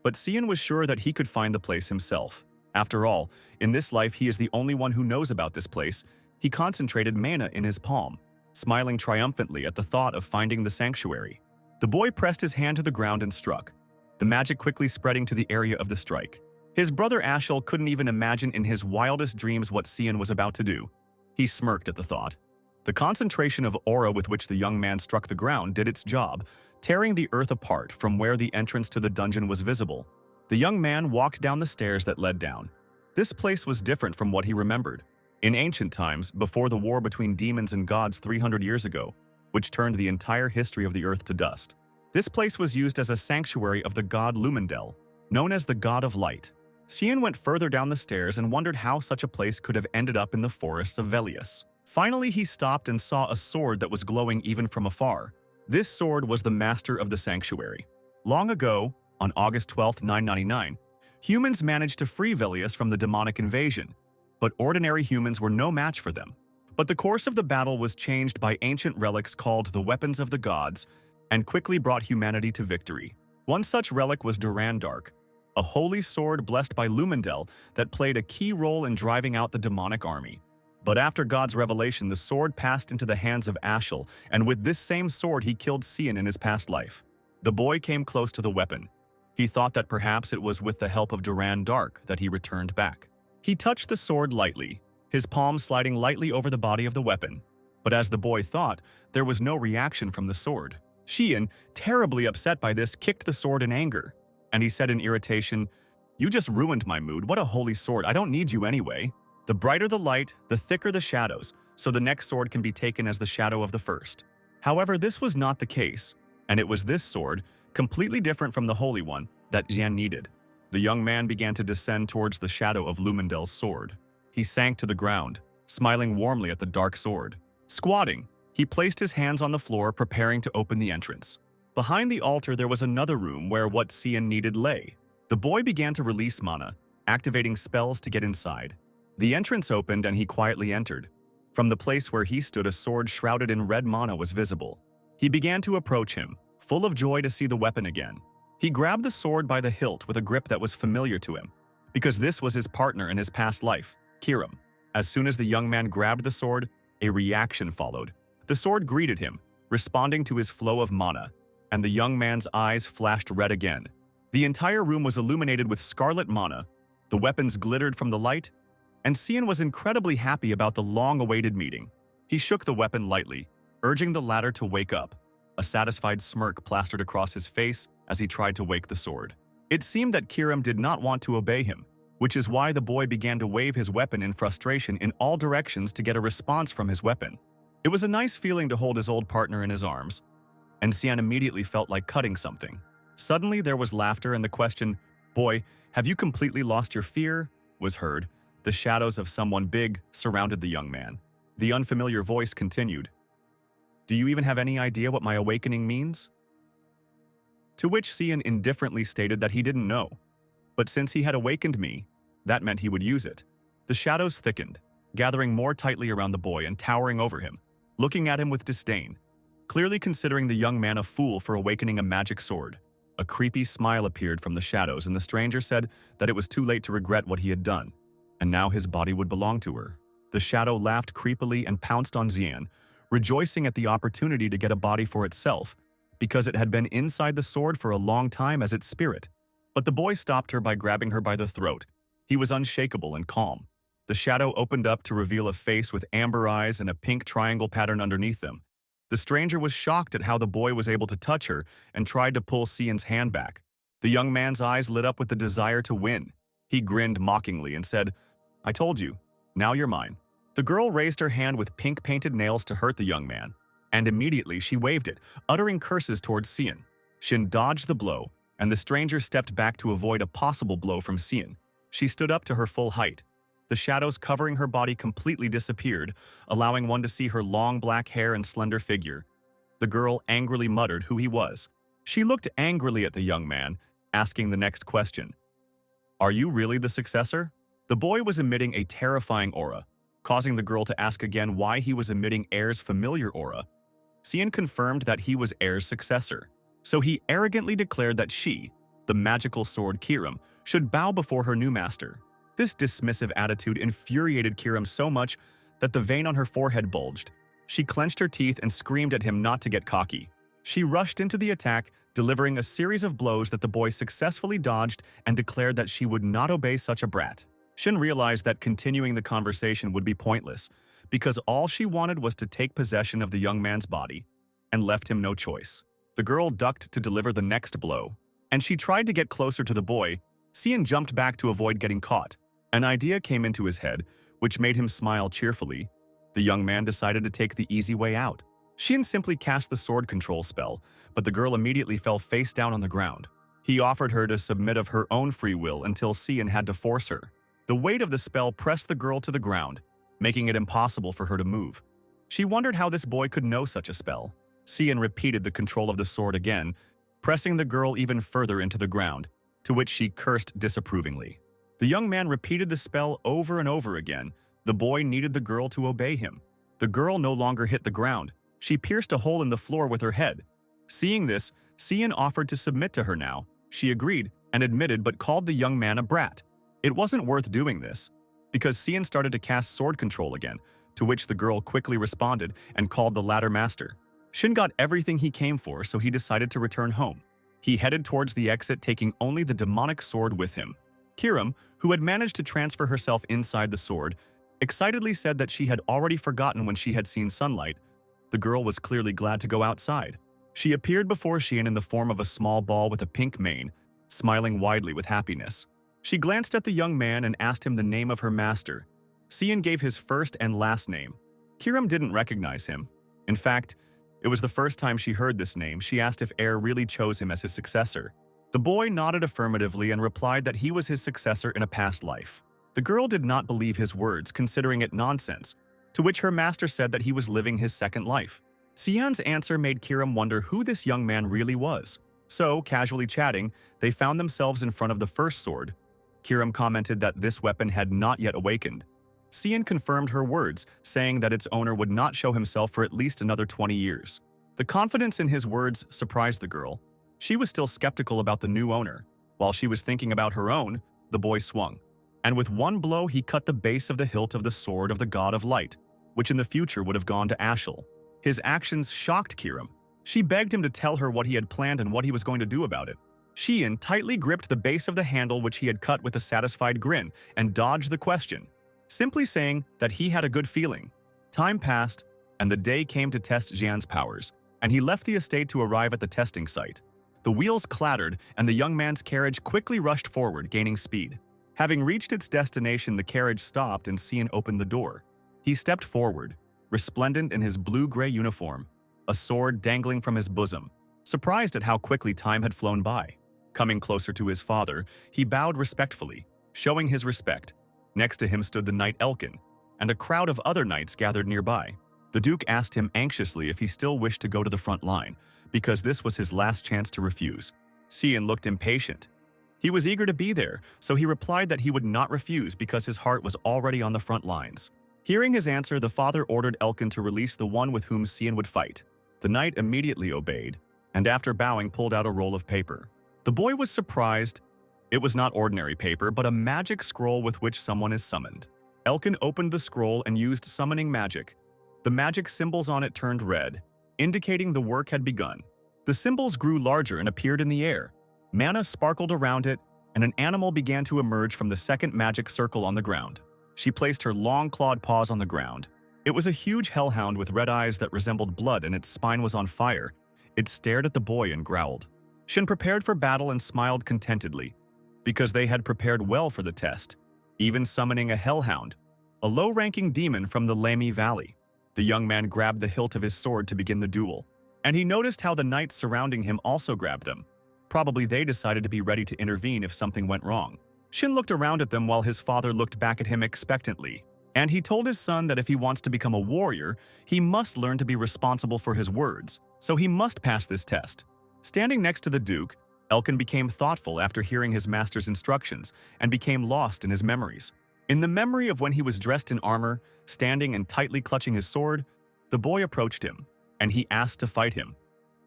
[SPEAKER 1] But Cian was sure that he could find the place himself. After all, in this life he is the only one who knows about this place. He concentrated mana in his palm, smiling triumphantly at the thought of finding the sanctuary. The boy pressed his hand to the ground and struck, the magic quickly spreading to the area of the strike. His brother Ashel couldn't even imagine in his wildest dreams what Cian was about to do. He smirked at the thought. The concentration of aura with which the young man struck the ground did its job, tearing the earth apart from where the entrance to the dungeon was visible. The young man walked down the stairs that led down. This place was different from what he remembered. In ancient times, before the war between demons and gods 300 years ago, which turned the entire history of the earth to dust, this place was used as a sanctuary of the god Lumendel, known as the god of light. Cian went further down the stairs and wondered how such a place could have ended up in the forests of Velius. Finally, he stopped and saw a sword that was glowing even from afar. This sword was the master of the sanctuary. Long ago, on August 12, 999, humans managed to free Velius from the demonic invasion, but ordinary humans were no match for them. But the course of the battle was changed by ancient relics called the Weapons of the Gods, and quickly brought humanity to victory. One such relic was Durandark, a holy sword blessed by Lumendel that played a key role in driving out the demonic army. But after God's revelation, the sword passed into the hands of Ashel, and with this same sword he killed Cian in his past life. The boy came close to the weapon. He thought that perhaps it was with the help of Durandark that he returned back. He touched the sword lightly, his palm sliding lightly over the body of the weapon. But as the boy thought, there was no reaction from the sword. Cian, terribly upset by this, kicked the sword in anger, and he said in irritation, "You just ruined my mood. What a holy sword. I don't need you anyway." The brighter the light, the thicker the shadows, so the next sword can be taken as the shadow of the first. However, this was not the case, and it was this sword, completely different from the holy one, that Cian needed. The young man began to descend towards the shadow of Lumendel's sword. He sank to the ground, smiling warmly at the dark sword. Squatting, he placed his hands on the floor, preparing to open the entrance. Behind the altar there was another room where what Cian needed lay. The boy began to release mana, activating spells to get inside. The entrance opened and he quietly entered. From the place where he stood, a sword shrouded in red mana was visible. He began to approach him, full of joy to see the weapon again. He grabbed the sword by the hilt with a grip that was familiar to him, because this was his partner in his past life, Kierum. As soon as the young man grabbed the sword, a reaction followed. The sword greeted him, responding to his flow of mana, and the young man's eyes flashed red again. The entire room was illuminated with scarlet mana, the weapons glittered from the light, and Cian was incredibly happy about the long-awaited meeting. He shook the weapon lightly, urging the latter to wake up. A satisfied smirk plastered across his face as he tried to wake the sword. It seemed that Kierum did not want to obey him, which is why the boy began to wave his weapon in frustration in all directions to get a response from his weapon. It was a nice feeling to hold his old partner in his arms, and Cian immediately felt like cutting something. Suddenly there was laughter and the question, "Boy, have you completely lost your fear?" was heard. The shadows of someone big surrounded the young man. The unfamiliar voice continued, "Do you even have any idea what my awakening means?" To which Cian indifferently stated that he didn't know. But since he had awakened me, that meant he would use it. The shadows thickened, gathering more tightly around the boy and towering over him, looking at him with disdain, clearly considering the young man a fool for awakening a magic sword. A creepy smile appeared from the shadows, and the stranger said that it was too late to regret what he had done, and now his body would belong to her. The shadow laughed creepily and pounced on Cian, rejoicing at the opportunity to get a body for itself, because it had been inside the sword for a long time as its spirit. But the boy stopped her by grabbing her by the throat. He was unshakable and calm. The shadow opened up to reveal a face with amber eyes and a pink triangle pattern underneath them. The stranger was shocked at how the boy was able to touch her and tried to pull Cian's hand back. The young man's eyes lit up with the desire to win. He grinned mockingly and said, "I told you, now you're mine." The girl raised her hand with pink-painted nails to hurt the young man, and immediately she waved it, uttering curses towards Cian. Shin dodged the blow, and the stranger stepped back to avoid a possible blow from Cian. She stood up to her full height. The shadows covering her body completely disappeared, allowing one to see her long black hair and slender figure. The girl angrily muttered who he was. She looked angrily at the young man, asking the next question. "Are you really the successor?" The boy was emitting a terrifying aura, causing the girl to ask again why he was emitting Air's familiar aura. Cian confirmed that he was Air's successor, so he arrogantly declared that she, the magical sword Kierum, should bow before her new master. This dismissive attitude infuriated Kierum so much that the vein on her forehead bulged. She clenched her teeth and screamed at him not to get cocky. She rushed into the attack, delivering a series of blows that the boy successfully dodged and declared that she would not obey such a brat. Shin realized that continuing the conversation would be pointless, because all she wanted was to take possession of the young man's body, and left him no choice. The girl ducked to deliver the next blow, and she tried to get closer to the boy. Xian jumped back to avoid getting caught. An idea came into his head, which made him smile cheerfully. The young man decided to take the easy way out. Xian simply cast the sword control spell, but the girl immediately fell face down on the ground. He offered her to submit of her own free will until Xian had to force her. The weight of the spell pressed the girl to the ground, making it impossible for her to move. She wondered how this boy could know such a spell. Xian repeated the control of the sword again, pressing the girl even further into the ground, to which she cursed disapprovingly. The young man repeated the spell over and over again. The boy needed the girl to obey him. The girl no longer hit the ground. She pierced a hole in the floor with her head. Seeing this, Xian offered to submit to her now. She agreed and admitted but called the young man a brat. It wasn't worth doing this, because Xian started to cast sword control again, to which the girl quickly responded and called the latter master. Shin got everything he came for, so he decided to return home. He headed towards the exit, taking only the demonic sword with him. Kierum, who had managed to transfer herself inside the sword, excitedly said that she had already forgotten when she had seen sunlight. The girl was clearly glad to go outside. She appeared before Xian in the form of a small ball with a pink mane, smiling widely with happiness. She glanced at the young man and asked him the name of her master. Xian gave his first and last name. Kierum didn't recognize him. In fact, it was the first time she heard this name. She asked if Air really chose him as his successor. The boy nodded affirmatively and replied that he was his successor in a past life. The girl did not believe his words, considering it nonsense, to which her master said that he was living his second life. Xian's answer made Kierum wonder who this young man really was. So, casually chatting, they found themselves in front of the first sword. Kierum commented that this weapon had not yet awakened. Xian confirmed her words, saying that its owner would not show himself for at least another 20 years. The confidence in his words surprised the girl. She was still skeptical about the new owner. While she was thinking about her own, the boy swung. And with one blow, he cut the base of the hilt of the sword of the god of light, which in the future would have gone to Ashel. His actions shocked Kierum. She begged him to tell her what he had planned and what he was going to do about it. Xian tightly gripped the base of the handle which he had cut with a satisfied grin and dodged the question, simply saying that he had a good feeling. Time passed, and the day came to test Xian's powers, and he left the estate to arrive at the testing site. The wheels clattered, and the young man's carriage quickly rushed forward, gaining speed. Having reached its destination, the carriage stopped and Xian opened the door. He stepped forward, resplendent in his blue-gray uniform, a sword dangling from his bosom, surprised at how quickly time had flown by. Coming closer to his father, he bowed respectfully, showing his respect. Next to him stood the knight Elkin, and a crowd of other knights gathered nearby. The Duke asked him anxiously if he still wished to go to the front line, because this was his last chance to refuse. Xian looked impatient. He was eager to be there, so he replied that he would not refuse because his heart was already on the front lines. Hearing his answer, the father ordered Elkin to release the one with whom Xian would fight. The knight immediately obeyed, and after bowing pulled out a roll of paper. The boy was surprised. It was not ordinary paper, but a magic scroll with which someone is summoned. Elkin opened the scroll and used summoning magic. The magic symbols on it turned red, indicating the work had begun. The symbols grew larger and appeared in the air. Mana sparkled around it, and an animal began to emerge from the second magic circle on the ground. She placed her long clawed paws on the ground. It was a huge hellhound with red eyes that resembled blood, and its spine was on fire. It stared at the boy and growled. Shin prepared for battle and smiled contentedly, because they had prepared well for the test, even summoning a hellhound, a low-ranking demon from the Lamy Valley. The young man grabbed the hilt of his sword to begin the duel, and he noticed how the knights surrounding him also grabbed them. Probably they decided to be ready to intervene if something went wrong. Shin looked around at them while his father looked back at him expectantly, and he told his son that if he wants to become a warrior, he must learn to be responsible for his words, so he must pass this test. Standing next to the Duke, Elkin became thoughtful after hearing his master's instructions and became lost in his memories. In the memory of when he was dressed in armor, standing and tightly clutching his sword, the boy approached him, and he asked to fight him.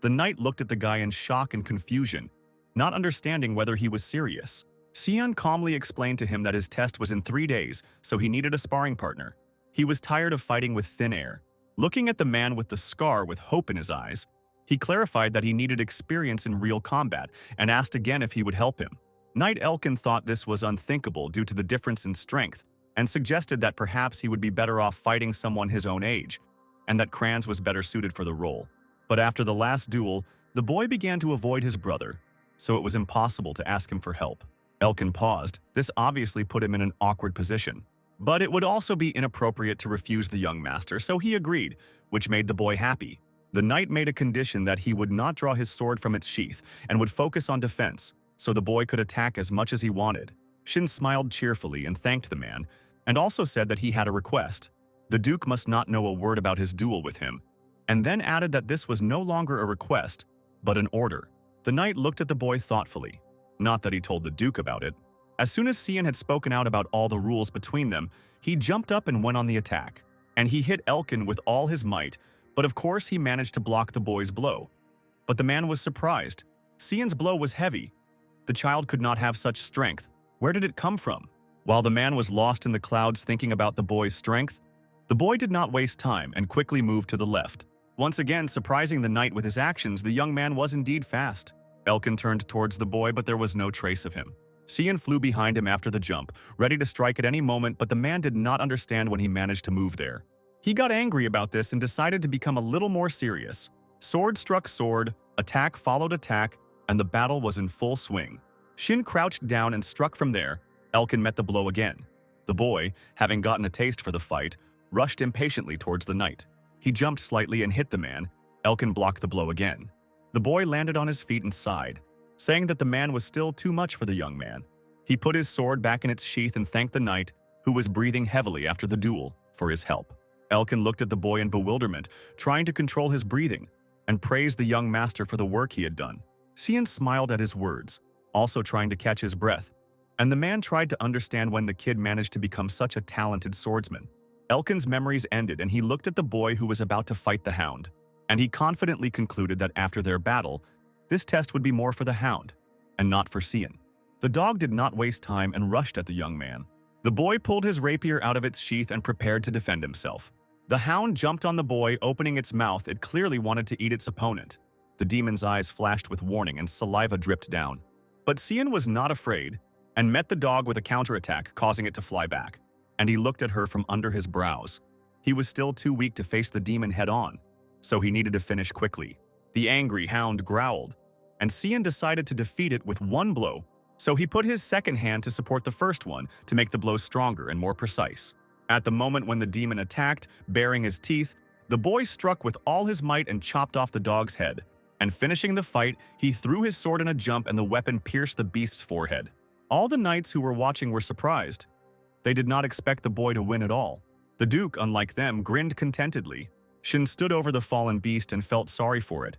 [SPEAKER 1] The knight looked at the guy in shock and confusion, not understanding whether he was serious. Xian calmly explained to him that his test was in 3 days, so he needed a sparring partner. He was tired of fighting with thin air. Looking at the man with the scar with hope in his eyes, he clarified that he needed experience in real combat and asked again if he would help him. Knight Elkin thought this was unthinkable due to the difference in strength and suggested that perhaps he would be better off fighting someone his own age, and that Kranz was better suited for the role. But after the last duel, The boy began to avoid his brother, so it was impossible to ask him for help. Elkin paused. This obviously put him in an awkward position. But it would also be inappropriate to refuse the young master, so he agreed, which made the boy happy. The knight made a condition that he would not draw his sword from its sheath and would focus on defense, so the boy could attack as much as he wanted. Shin smiled cheerfully and thanked the man, and also said that he had a request. The Duke must not know a word about his duel with him, and then added that this was no longer a request, but an order. The knight looked at the boy thoughtfully. Not that he told the Duke about it. As soon as Cian had spoken out about all the rules between them, he jumped up and went on the attack. And he hit Elkin with all his might, but of course he managed to block the boy's blow. But the man was surprised. Cian's blow was heavy. The child could not have such strength. Where did it come from? While the man was lost in the clouds thinking about the boy's strength, the boy did not waste time and quickly moved to the left. Once again, surprising the knight with his actions, the young man was indeed fast. Elkin turned towards the boy, but there was no trace of him. Cian flew behind him after the jump, ready to strike at any moment, but the man did not understand when he managed to move there. He got angry about this and decided to become a little more serious. Sword struck sword, attack followed attack, and the battle was in full swing. Shin crouched down and struck from there. Elkin met the blow again. The boy, having gotten a taste for the fight, rushed impatiently towards the knight. He jumped slightly and hit the man. Elkin blocked the blow again. The boy landed on his feet and sighed, saying that the man was still too much for the young man. He put his sword back in its sheath and thanked the knight, who was breathing heavily after the duel, for his help. Elkin looked at the boy in bewilderment, trying to control his breathing, and praised the young master for the work he had done. Cian smiled at his words, also trying to catch his breath, and the man tried to understand when the kid managed to become such a talented swordsman. Elkin's memories ended and he looked at the boy who was about to fight the hound, and he confidently concluded that after their battle, this test would be more for the hound, and not for Cian. The dog did not waste time and rushed at the young man. The boy pulled his rapier out of its sheath and prepared to defend himself. The hound jumped on the boy, opening its mouth. It clearly wanted to eat its opponent. The demon's eyes flashed with warning and saliva dripped down. But Cian was not afraid and met the dog with a counterattack, causing it to fly back. And he looked at her from under his brows. He was still too weak to face the demon head-on, so he needed to finish quickly. The angry hound growled, and Cian decided to defeat it with one blow, so he put his second hand to support the first one to make the blow stronger and more precise. At the moment when the demon attacked, baring his teeth, the boy struck with all his might and chopped off the dog's head. And finishing the fight, he threw his sword in a jump and the weapon pierced the beast's forehead. All the knights who were watching were surprised. They did not expect the boy to win at all. The Duke, unlike them, grinned contentedly. Shin stood over the fallen beast and felt sorry for it,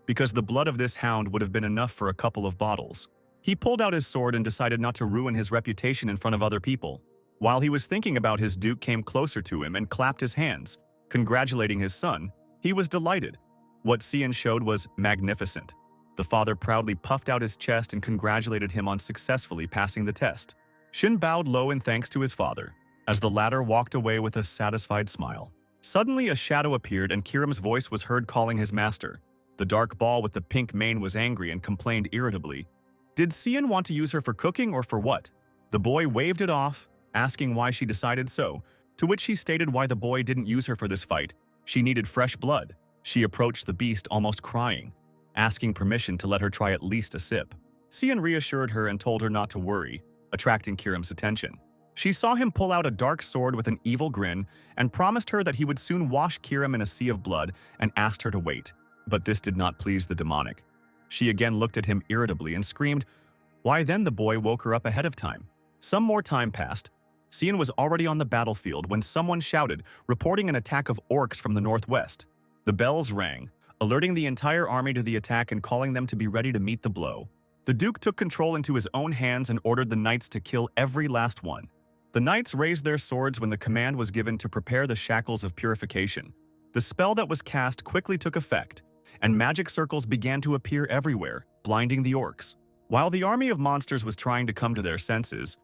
[SPEAKER 1] because the blood of this hound would have been enough for a couple of bottles. He pulled out his sword and decided not to ruin his reputation in front of other people. While he was thinking about his Duke came closer to him and clapped his hands, congratulating his son. He was delighted. What Cian showed was magnificent. The father proudly puffed out his chest and congratulated him on successfully passing the test. Shin bowed low in thanks to his father, as the latter walked away with a satisfied smile. Suddenly a shadow appeared and Kieram's voice was heard calling his master. The dark ball with the pink mane was angry and complained irritably. Did Cian want to use her for cooking or for what? The boy waved it off, asking why she decided so, to which she stated why the boy didn't use her for this fight. She needed fresh blood. She approached the beast almost crying, asking permission to let her try at least a sip. Cian reassured her and told her not to worry, attracting Kieram's attention. She saw him pull out a dark sword with an evil grin and promised her that he would soon wash Kierum in a sea of blood and asked her to wait. But this did not please the demonic. She again looked at him irritably and screamed. Why then the boy woke her up ahead of time. Some more time passed. Cian was already on the battlefield when someone shouted, reporting an attack of orcs from the northwest. The bells rang, alerting the entire army to the attack and calling them to be ready to meet the blow. The Duke took control into his own hands and ordered the knights to kill every last one. The knights raised their swords when the command was given to prepare the shackles of purification. The spell that was cast quickly took effect, and magic circles began to appear everywhere, blinding the orcs. While the army of monsters was trying to come to their senses,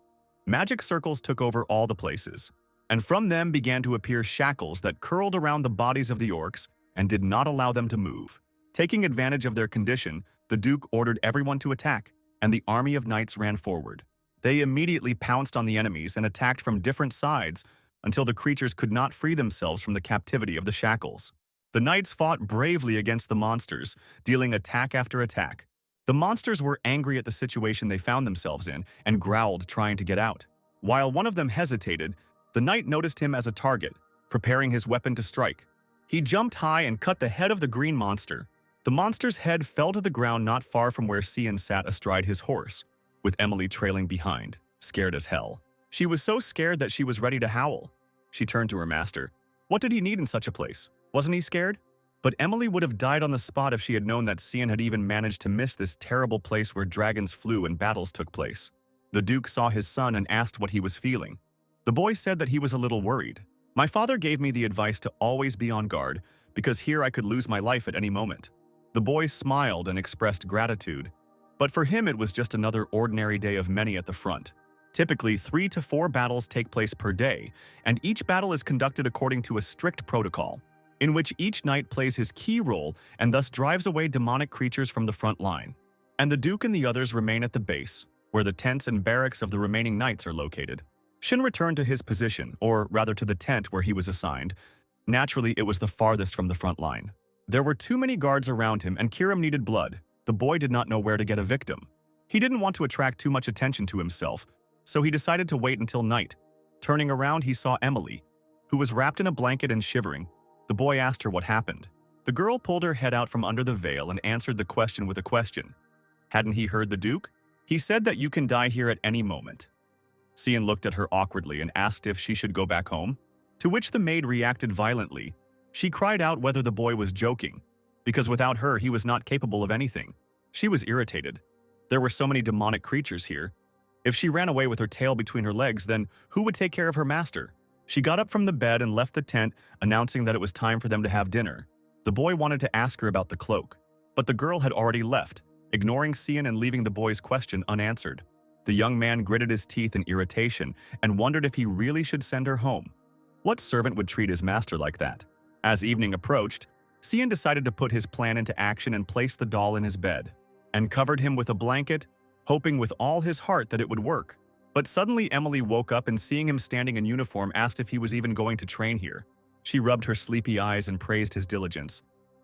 [SPEAKER 1] magic circles took over all the places, and from them began to appear shackles that curled around the bodies of the orcs and did not allow them to move. Taking advantage of their condition, the Duke ordered everyone to attack, and the army of knights ran forward. They immediately pounced on the enemies and attacked from different sides until the creatures could not free themselves from the captivity of the shackles. The knights fought bravely against the monsters, dealing attack after attack. The monsters were angry at the situation they found themselves in and growled, trying to get out. While one of them hesitated, the knight noticed him as a target, preparing his weapon to strike. He jumped high and cut the head of the green monster. The monster's head fell to the ground not far from where Cian sat astride his horse, with Emily trailing behind, scared as hell. She was so scared that she was ready to howl. She turned to her master. What did he need in such a place? Wasn't he scared? But Emily would have died on the spot if she had known that Cian had even managed to miss this terrible place where dragons flew and battles took place. The Duke saw his son and asked what he was feeling. The boy said that he was a little worried. My father gave me the advice to always be on guard, because here I could lose my life at any moment. The boy smiled and expressed gratitude. But for him it was just another ordinary day of many at the front. Typically, 3 to 4 battles take place per day, and each battle is conducted according to a strict protocol, in which each knight plays his key role and thus drives away demonic creatures from the front line. And the Duke and the others remain at the base, where the tents and barracks of the remaining knights are located. Shin returned to his position, or rather to the tent where he was assigned. Naturally, it was the farthest from the front line. There were too many guards around him, and Kierum needed blood. The boy did not know where to get a victim. He didn't want to attract too much attention to himself, so he decided to wait until night. Turning around, he saw Emily, who was wrapped in a blanket and shivering. The boy asked her what happened. The girl pulled her head out from under the veil and answered the question with a question. Hadn't he heard the Duke? He said that you can die here at any moment. Cian looked at her awkwardly and asked if she should go back home, to which the maid reacted violently. She cried out whether the boy was joking, because without her he was not capable of anything. She was irritated. There were so many demonic creatures here. If she ran away with her tail between her legs, then who would take care of her master? She got up from the bed and left the tent, announcing that it was time for them to have dinner. The boy wanted to ask her about the cloak, but the girl had already left, ignoring Cian and leaving the boy's question unanswered. The young man gritted his teeth in irritation and wondered if he really should send her home. What servant would treat his master like that? As evening approached, Cian decided to put his plan into action and placed the doll in his bed, and covered him with a blanket, hoping with all his heart that it would work. But suddenly Emily woke up and seeing him standing in uniform asked if he was even going to train here. She rubbed her sleepy eyes and praised his diligence,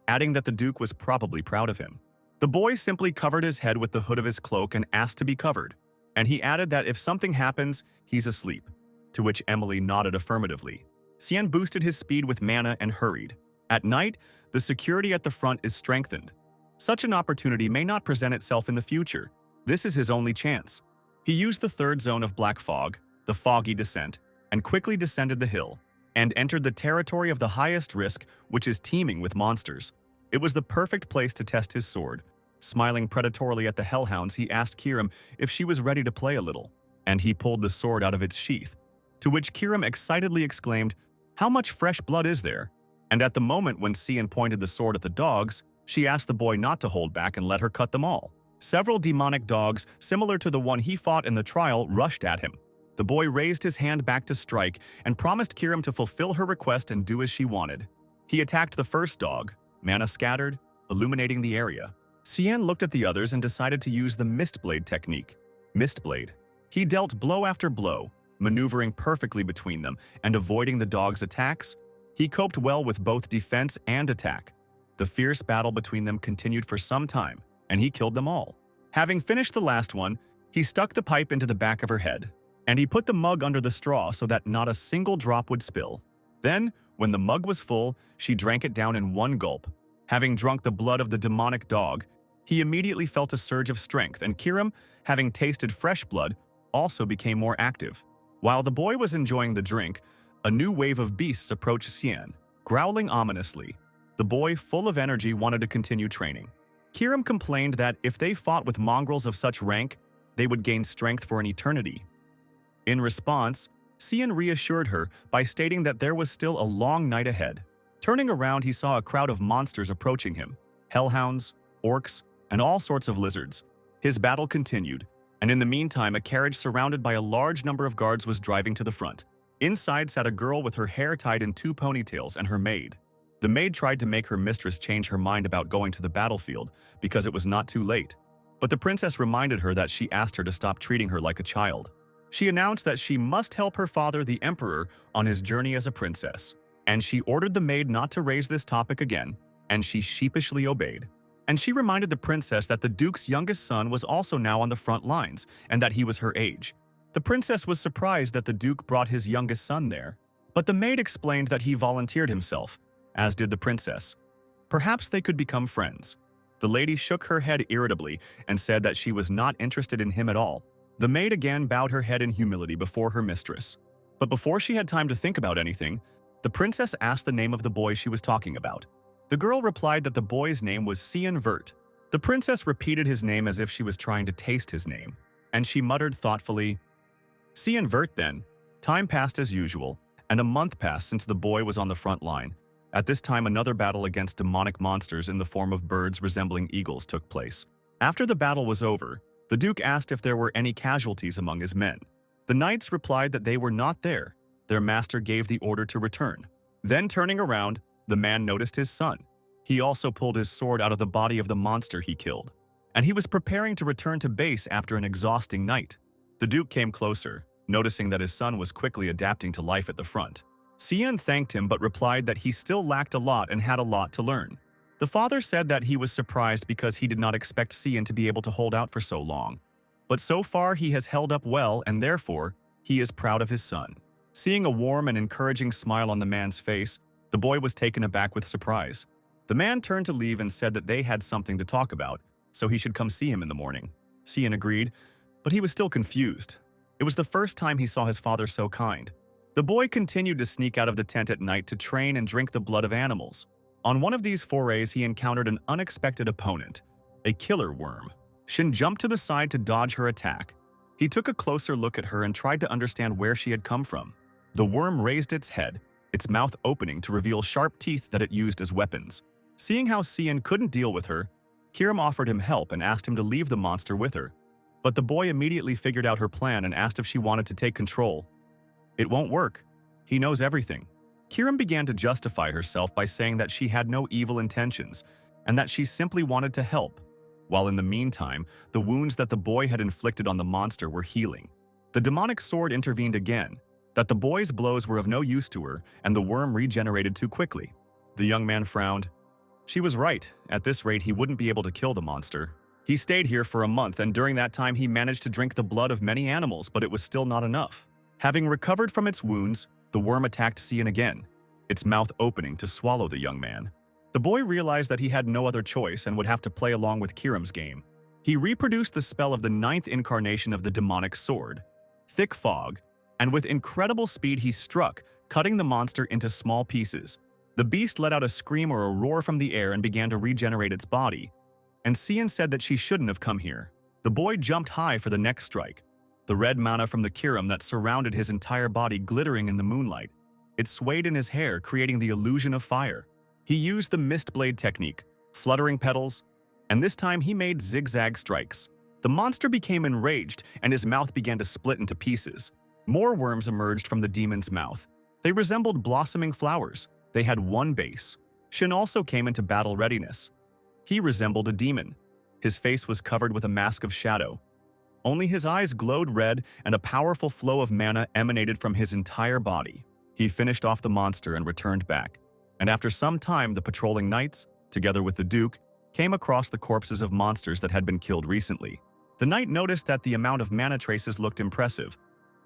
[SPEAKER 1] adding that the Duke was probably proud of him. The boy simply covered his head with the hood of his cloak and asked to be covered, and he added that if something happens, he's asleep, to which Emily nodded affirmatively. Cian boosted his speed with mana and hurried. At night, the security at the front is strengthened. Such an opportunity may not present itself in the future. This is his only chance. He used the third zone of black fog, the foggy descent, and quickly descended the hill, and entered the territory of the highest risk, which is teeming with monsters. It was the perfect place to test his sword. Smiling predatorily at the hellhounds, he asked Kierum if she was ready to play a little, and he pulled the sword out of its sheath, to which Kierum excitedly exclaimed, "How much fresh blood is there?" And at the moment when Cian pointed the sword at the dogs, she asked the boy not to hold back and let her cut them all. Several demonic dogs, similar to the one he fought in the trial, rushed at him. The boy raised his hand back to strike and promised Kierum to fulfill her request and do as she wanted. He attacked the first dog, mana scattered, illuminating the area. Cian looked at the others and decided to use the Mistblade technique. Mistblade. He dealt blow after blow, maneuvering perfectly between them and avoiding the dog's attacks. He coped well with both defense and attack. The fierce battle between them continued for some time, and he killed them all. Having finished the last one, he stuck the pipe into the back of her head, and he put the mug under the straw so that not a single drop would spill. Then, when the mug was full, she drank it down in one gulp. Having drunk the blood of the demonic dog, he immediately felt a surge of strength, and Kierum, having tasted fresh blood, also became more active. While the boy was enjoying the drink, a new wave of beasts approached Cian, growling ominously. The boy, full of energy, wanted to continue training. Kierum complained that if they fought with mongrels of such rank, they would gain strength for an eternity. In response, Cian reassured her by stating that there was still a long night ahead. Turning around, he saw a crowd of monsters approaching him, hellhounds, orcs, and all sorts of lizards. His battle continued, and in the meantime, a carriage surrounded by a large number of guards was driving to the front. Inside sat a girl with her hair tied in 2 ponytails and her maid. The maid tried to make her mistress change her mind about going to the battlefield because it was not too late. But the princess reminded her that she asked her to stop treating her like a child. She announced that she must help her father, the emperor, on his journey as a princess. and she ordered the maid not to raise this topic again, and she sheepishly obeyed. And she reminded the princess that the duke's youngest son was also now on the front lines, and that he was her age. The princess was surprised that the duke brought his youngest son there, but the maid explained that he volunteered himself, as did the princess. Perhaps they could become friends. The lady shook her head irritably and said that she was not interested in him at all. The maid again bowed her head in humility before her mistress. But before she had time to think about anything, the princess asked the name of the boy she was talking about. The girl replied that the boy's name was Cian Vert. The princess repeated his name as if she was trying to taste his name, and she muttered thoughtfully, "Cian Vert then." Time passed as usual, and a month passed since the boy was on the front line. At this time, another battle against demonic monsters in the form of birds resembling eagles took place. After the battle was over, the duke asked if there were any casualties among his men. The knights replied that they were not there. Their master gave the order to return. Then, turning around, the man noticed his son. He also pulled his sword out of the body of the monster he killed, and he was preparing to return to base after an exhausting night. The duke came closer, noticing that his son was quickly adapting to life at the front. Cian thanked him but replied that he still lacked a lot and had a lot to learn. The father said that he was surprised because he did not expect Cian to be able to hold out for so long. But so far he has held up well, and therefore he is proud of his son. Seeing a warm and encouraging smile on the man's face, the boy was taken aback with surprise. The man turned to leave and said that they had something to talk about, so he should come see him in the morning. Cian agreed, but he was still confused. It was the first time he saw his father so kind. The boy continued to sneak out of the tent at night to train and drink the blood of animals. On one of these forays, he encountered an unexpected opponent, a killer worm. Shin jumped to the side to dodge her attack. He took a closer look at her and tried to understand where she had come from. The worm raised its head, its mouth opening to reveal sharp teeth that it used as weapons. Seeing how Cian couldn't deal with her, Kierum offered him help and asked him to leave the monster with her. But the boy immediately figured out her plan and asked if she wanted to take control. "It won't work. He knows everything." Kierum began to justify herself by saying that she had no evil intentions and that she simply wanted to help, while in the meantime, the wounds that the boy had inflicted on the monster were healing. The demonic sword intervened again, that the boy's blows were of no use to her and the worm regenerated too quickly. The young man frowned. She was right. At this rate, he wouldn't be able to kill the monster. He stayed here for a month, and during that time he managed to drink the blood of many animals, but it was still not enough. Having recovered from its wounds, the worm attacked Cian again, its mouth opening to swallow the young man. The boy realized that he had no other choice and would have to play along with Kieram's game. He reproduced the spell of the 9th incarnation of the demonic sword, Thick Fog, and with incredible speed he struck, cutting the monster into small pieces. The beast let out a scream or a roar from the air and began to regenerate its body. And Cian said that she shouldn't have come here. The boy jumped high for the next strike, the red mana from the Kierum that surrounded his entire body glittering in the moonlight. It swayed in his hair, creating the illusion of fire. He used the mist blade technique, fluttering petals, and this time he made zigzag strikes. The monster became enraged and his mouth began to split into pieces. More worms emerged from the demon's mouth. They resembled blossoming flowers. They had one base. Shin also came into battle readiness. He resembled a demon. His face was covered with a mask of shadow. Only his eyes glowed red and a powerful flow of mana emanated from his entire body. He finished off the monster and returned back. And after some time, the patrolling knights, together with the duke, came across the corpses of monsters that had been killed recently. The knight noticed that the amount of mana traces looked impressive.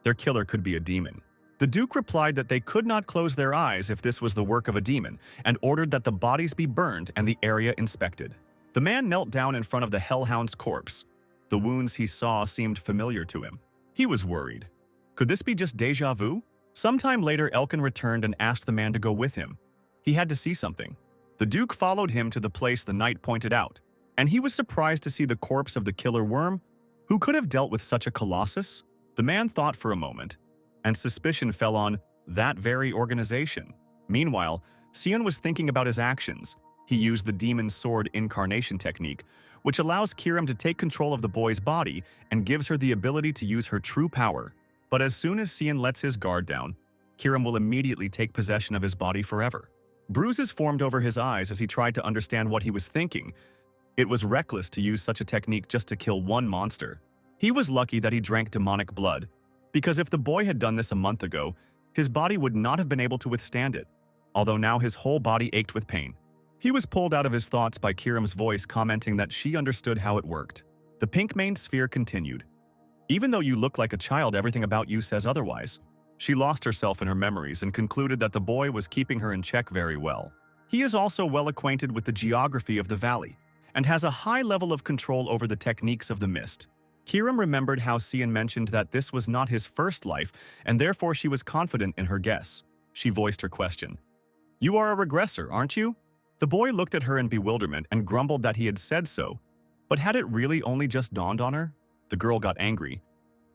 [SPEAKER 1] Their killer could be a demon. The duke replied that they could not close their eyes if this was the work of a demon, and ordered that the bodies be burned and the area inspected. The man knelt down in front of the hellhound's corpse. The wounds he saw seemed familiar to him. He was worried. Could this be just déjà vu? Sometime later, Elkin returned and asked the man to go with him. He had to see something. The duke followed him to the place the knight pointed out, and he was surprised to see the corpse of the killer worm. Who could have dealt with such a colossus? The man thought for a moment, and suspicion fell on that very organization. Meanwhile, Cian was thinking about his actions. He used the demon sword incarnation technique, which allows Kierum to take control of the boy's body and gives her the ability to use her true power. But as soon as Cian lets his guard down, Kierum will immediately take possession of his body forever. Bruises formed over his eyes as he tried to understand what he was thinking. It was reckless to use such a technique just to kill one monster. He was lucky that he drank demonic blood, because if the boy had done this a month ago, his body would not have been able to withstand it. although now his whole body ached with pain. He was pulled out of his thoughts by Kieram's voice commenting that she understood how it worked. The pink-maned sphere continued. Even though you look like a child, everything about you says otherwise. She lost herself in her memories and concluded that the boy was keeping her in check very well. He is also well acquainted with the geography of the valley and has a high level of control over the techniques of the mist. Kierum remembered how Cian mentioned that this was not his first life, and therefore she was confident in her guess. She voiced her question. "You are a regressor, aren't you?" The boy looked at her in bewilderment and grumbled that he had said so, but had it really only just dawned on her? The girl got angry.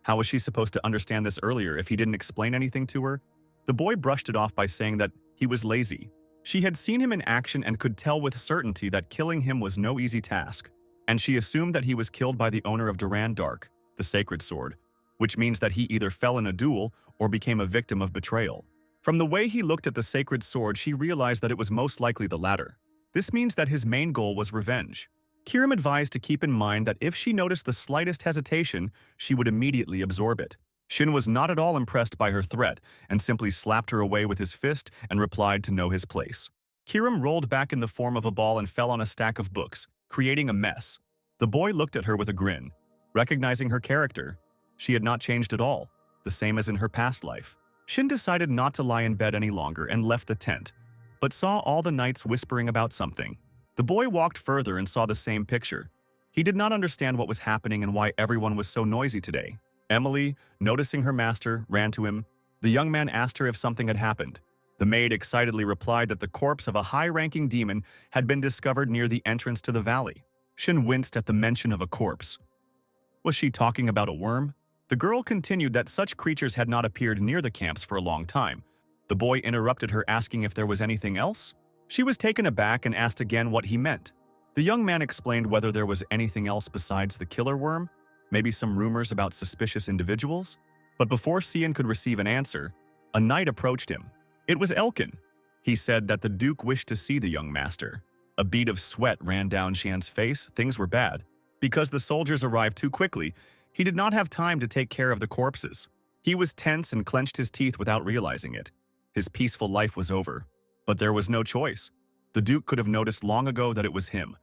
[SPEAKER 1] How was she supposed to understand this earlier if he didn't explain anything to her? The boy brushed it off by saying that he was lazy. She had seen him in action and could tell with certainty that killing him was no easy task, and she assumed that he was killed by the owner of Duran Dark, the sacred sword, which means that he either fell in a duel or became a victim of betrayal. From the way he looked at the sacred sword, she realized that it was most likely the latter. This means that his main goal was revenge. Kierum advised to keep in mind that if she noticed the slightest hesitation, she would immediately absorb it. Shin was not at all impressed by her threat and simply slapped her away with his fist and replied to know his place. Kierum rolled back in the form of a ball and fell on a stack of books, creating a mess. The boy looked at her with a grin. Recognizing her character, she had not changed at all, the same as in her past life. Shin decided not to lie in bed any longer and left the tent, but saw all the knights whispering about something. The boy walked further and saw the same picture. He did not understand what was happening and why everyone was so noisy today. Emily, noticing her master, ran to him. The young man asked her if something had happened. The maid excitedly replied that the corpse of a high-ranking demon had been discovered near the entrance to the valley. Shin winced at the mention of a corpse. Was she talking about a worm? The girl continued that such creatures had not appeared near the camps for a long time. The boy interrupted her, asking if there was anything else. She was taken aback and asked again what he meant. The young man explained whether there was anything else besides the killer worm, maybe some rumors about suspicious individuals. But before Cian could receive an answer, a knight approached him. It was Elkin. He said that the Duke wished to see the young master. A bead of sweat ran down Xian's face. Things were bad. Because the soldiers arrived too quickly, he did not have time to take care of the corpses. He was tense and clenched his teeth without realizing it. His peaceful life was over. But there was no choice. The Duke could have noticed long ago that it was him.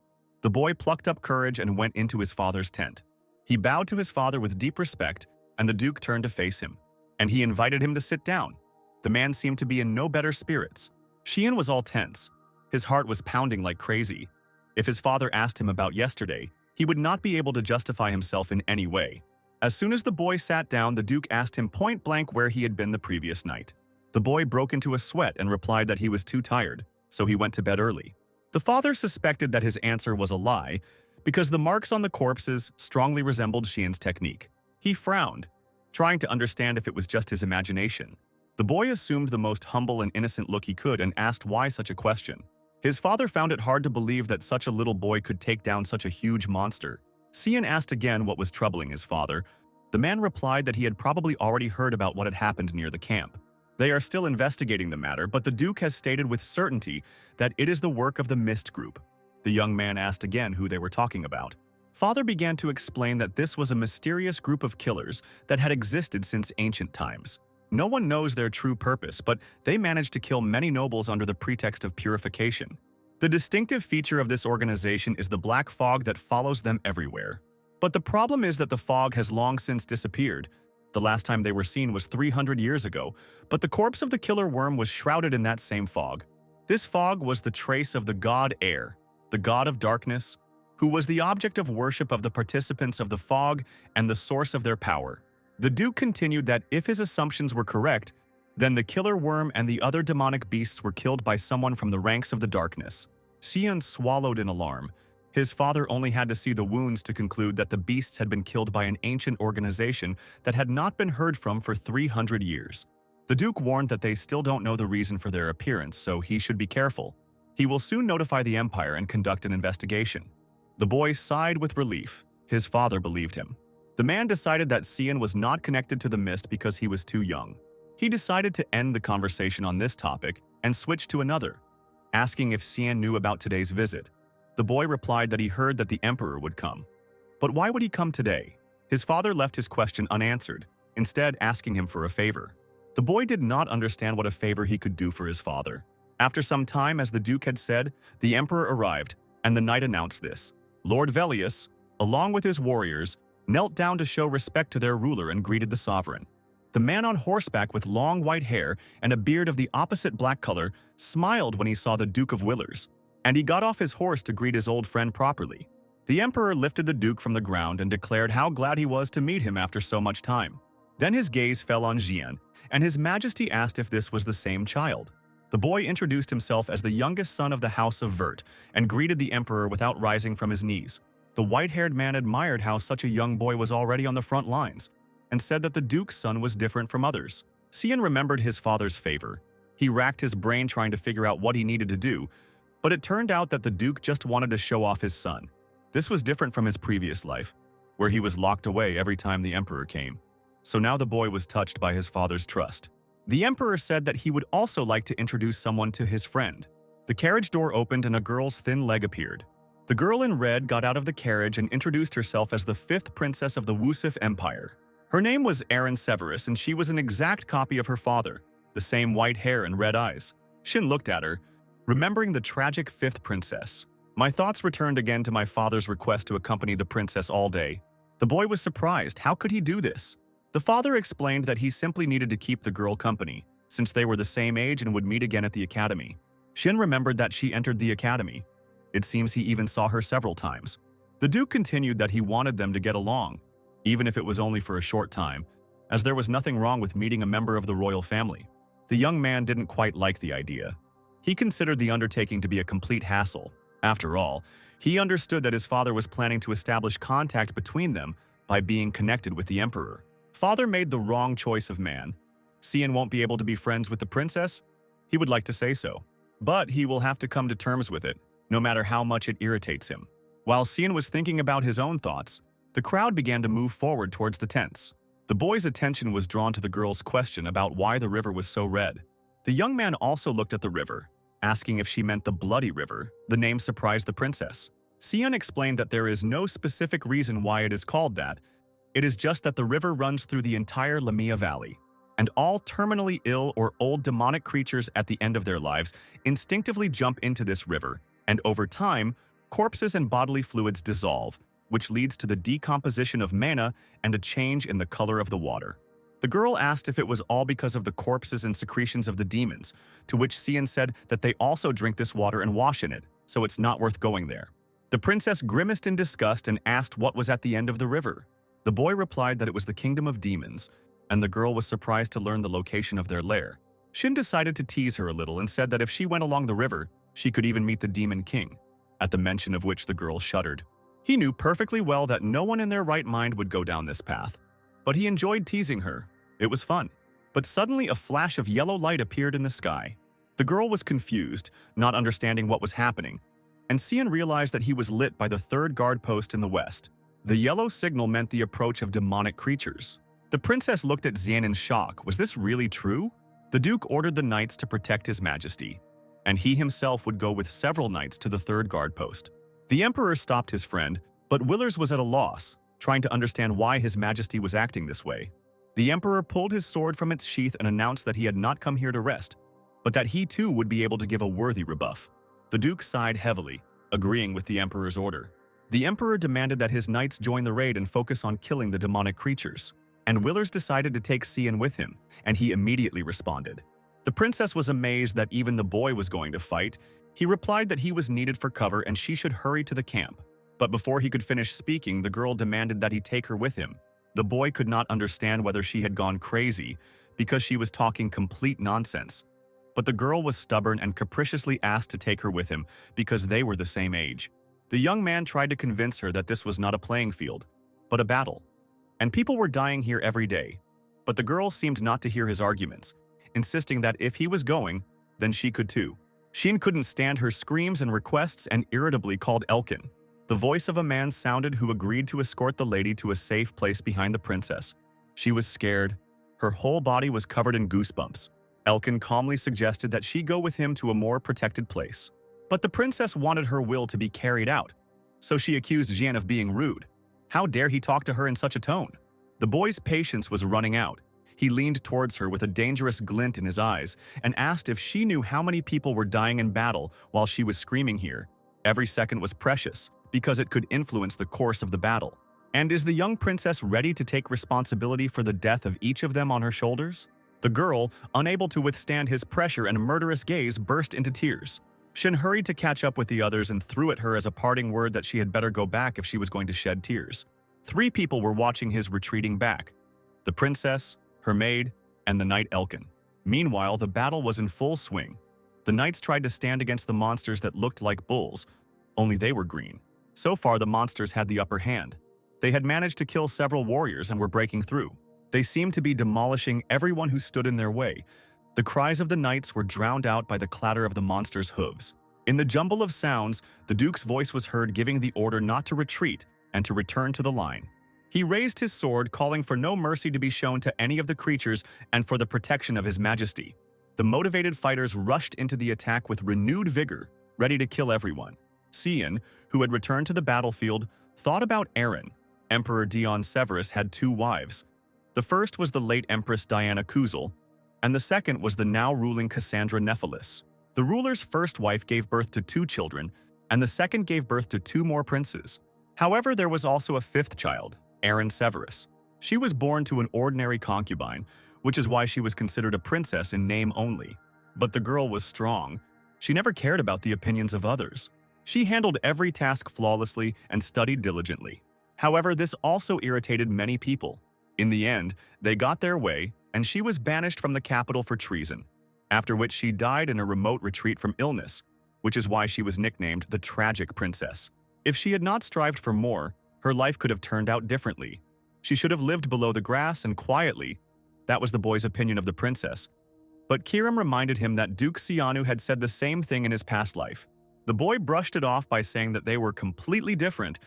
[SPEAKER 1] The boy plucked up courage and went into his father's tent. He bowed to his father with deep respect, and the Duke turned to face him. And he invited him to sit down. The man seemed to be in no better spirits. Xian was all tense. His heart was pounding like crazy. If his father asked him about yesterday, he would not be able to justify himself in any way. As soon as the boy sat down, the Duke asked him point-blank where he had been the previous night. The boy broke into a sweat and replied that he was too tired, so he went to bed early. The father suspected that his answer was a lie because the marks on the corpses strongly resembled Xian's technique. He frowned, trying to understand if it was just his imagination. The boy assumed the most humble and innocent look he could and asked why such a question. His father found it hard to believe that such a little boy could take down such a huge monster. Cian asked again what was troubling his father. The man replied that he had probably already heard about what had happened near the camp. They are still investigating the matter, but the Duke has stated with certainty that it is the work of the Mist Group. The young man asked again who they were talking about. Father began to explain that this was a mysterious group of killers that had existed since ancient times. No one knows their true purpose, but they managed to kill many nobles under the pretext of purification. The distinctive feature of this organization is the black fog that follows them everywhere. But the problem is that the fog has long since disappeared. The last time they were seen was 300 years ago, but the corpse of the killer worm was shrouded in that same fog. This fog was the trace of the god Air, the god of darkness, who was the object of worship of the participants of the fog and the source of their power. The Duke continued that if his assumptions were correct, then the killer worm and the other demonic beasts were killed by someone from the ranks of the darkness. Xian swallowed in alarm. His father only had to see the wounds to conclude that the beasts had been killed by an ancient organization that had not been heard from for 300 years. The Duke warned that they still don't know the reason for their appearance, so he should be careful. He will soon notify the Empire and conduct an investigation. The boy sighed with relief. His father believed him. The man decided that Cian was not connected to the mist because he was too young. He decided to end the conversation on this topic and switch to another, asking if Cian knew about today's visit. The boy replied that he heard that the Emperor would come. But why would he come today? His father left his question unanswered, instead asking him for a favor. The boy did not understand what a favor he could do for his father. After some time, as the Duke had said, the Emperor arrived, and the knight announced this. Lord Velius, along with his warriors, knelt down to show respect to their ruler and greeted the sovereign. The man on horseback with long white hair and a beard of the opposite black color smiled when he saw the Duke of Willers, and he got off his horse to greet his old friend properly. The Emperor lifted the Duke from the ground and declared how glad he was to meet him after so much time. Then his gaze fell on Jian, and His Majesty asked if this was the same child. The boy introduced himself as the youngest son of the House of Vert and greeted the Emperor without rising from his knees. The white-haired man admired how such a young boy was already on the front lines and said that the Duke's son was different from others. Xian remembered his father's favor. He racked his brain trying to figure out what he needed to do, but it turned out that the Duke just wanted to show off his son. This was different from his previous life, where he was locked away every time the Emperor came. So now the boy was touched by his father's trust. The Emperor said that he would also like to introduce someone to his friend. The carriage door opened and a girl's thin leg appeared. The girl in red got out of the carriage and introduced herself as the 5th princess of the Wusif Empire. Her name was Erin Severus, and she was an exact copy of her father, the same white hair and red eyes. Shin looked at her, remembering the tragic 5th princess. My thoughts returned again to my father's request to accompany the princess all day. The boy was surprised. How could he do this? The father explained that he simply needed to keep the girl company, since they were the same age and would meet again at the academy. Shin remembered that she entered the academy. It seems he even saw her several times. The Duke continued that he wanted them to get along, even if it was only for a short time, as there was nothing wrong with meeting a member of the royal family. The young man didn't quite like the idea. He considered the undertaking to be a complete hassle. After all, he understood that his father was planning to establish contact between them by being connected with the Emperor. Father made the wrong choice of man. Xian won't be able to be friends with the princess? He would like to say so, but he will have to come to terms with it, no matter how much it irritates him. While Xian was thinking about his own thoughts, the crowd began to move forward towards the tents. The boy's attention was drawn to the girl's question about why the river was so red. The young man also looked at the river, asking if she meant the Bloody River. The name surprised the princess. Xian explained that there is no specific reason why it is called that. It is just that the river runs through the entire Lamia Valley, and all terminally ill or old demonic creatures at the end of their lives instinctively jump into this river, and over time, corpses and bodily fluids dissolve, which leads to the decomposition of mana and a change in the color of the water. The girl asked if it was all because of the corpses and secretions of the demons, to which Xian said that they also drink this water and wash in it, so it's not worth going there. The princess grimaced in disgust and asked what was at the end of the river. The boy replied that it was the kingdom of demons, and the girl was surprised to learn the location of their lair. Shin decided to tease her a little and said that if she went along the river, she could even meet the demon king, at the mention of which the girl shuddered. He knew perfectly well that no one in their right mind would go down this path, but he enjoyed teasing her. It was fun. But suddenly a flash of yellow light appeared in the sky. The girl was confused, not understanding what was happening, and Xian realized that he was lit by the 3rd guard post in the west. The yellow signal meant the approach of demonic creatures. The princess looked at Xian in shock. Was this really true? The Duke ordered the knights to protect His Majesty, and he himself would go with several knights to the 3rd guard post. The Emperor stopped his friend, but Willers was at a loss, trying to understand why His Majesty was acting this way. The Emperor pulled his sword from its sheath and announced that he had not come here to rest, but that he too would be able to give a worthy rebuff. The Duke sighed heavily, agreeing with the Emperor's order. The Emperor demanded that his knights join the raid and focus on killing the demonic creatures, and Willers decided to take Xian with him, and he immediately responded. The princess was amazed that even the boy was going to fight. He replied that he was needed for cover and she should hurry to the camp. But before he could finish speaking, the girl demanded that he take her with him. The boy could not understand whether she had gone crazy because she was talking complete nonsense. But the girl was stubborn and capriciously asked to take her with him because they were the same age. The young man tried to convince her that this was not a playing field, but a battle. And people were dying here every day. But the girl seemed not to hear his arguments, insisting that if he was going, then she could too. Shin couldn't stand her screams and requests and irritably called Elkin. The voice of a man sounded who agreed to escort the lady to a safe place behind the princess. She was scared. Her whole body was covered in goosebumps. Elkin calmly suggested that she go with him to a more protected place. But the princess wanted her will to be carried out, so she accused Jian of being rude. How dare he talk to her in such a tone? The boy's patience was running out. He leaned towards her with a dangerous glint in his eyes and asked if she knew how many people were dying in battle while she was screaming here. Every second was precious because it could influence the course of the battle. And is the young princess ready to take responsibility for the death of each of them on her shoulders? The girl, unable to withstand his pressure and murderous gaze, burst into tears. Shin hurried to catch up with the others and threw at her as a parting word that she had better go back if she was going to shed tears. 3 people were watching his retreating back: the princess, her maid, and the knight Elkin. Meanwhile, the battle was in full swing. The knights tried to stand against the monsters that looked like bulls, only they were green. So far, the monsters had the upper hand. They had managed to kill several warriors and were breaking through. They seemed to be demolishing everyone who stood in their way. The cries of the knights were drowned out by the clatter of the monsters' hooves. In the jumble of sounds, the Duke's voice was heard giving the order not to retreat and to return to the line. He raised his sword, calling for no mercy to be shown to any of the creatures and for the protection of His Majesty. The motivated fighters rushed into the attack with renewed vigor, ready to kill everyone. Cian, who had returned to the battlefield, thought about Eren. Emperor Dion Severus had 2 wives. The first was the late Empress Diana Kuzul, and the second was the now ruling Cassandra Nephilis. The ruler's first wife gave birth to 2 children, and the second gave birth to 2 more princes. However, there was also a 5th child, Eren Severus. She was born to an ordinary concubine, which is why she was considered a princess in name only. But the girl was strong. She never cared about the opinions of others. She handled every task flawlessly and studied diligently. However, this also irritated many people. In the end, they got their way, and she was banished from the capital for treason, after which she died in a remote retreat from illness, which is why she was nicknamed the Tragic Princess. If she had not strived for more, her life could have turned out differently. She should have lived below the grass and quietly. That was the boy's opinion of the princess. But Kierum reminded him that Duke Sianu had said the same thing in his past life. The boy brushed it off by saying that they were completely different.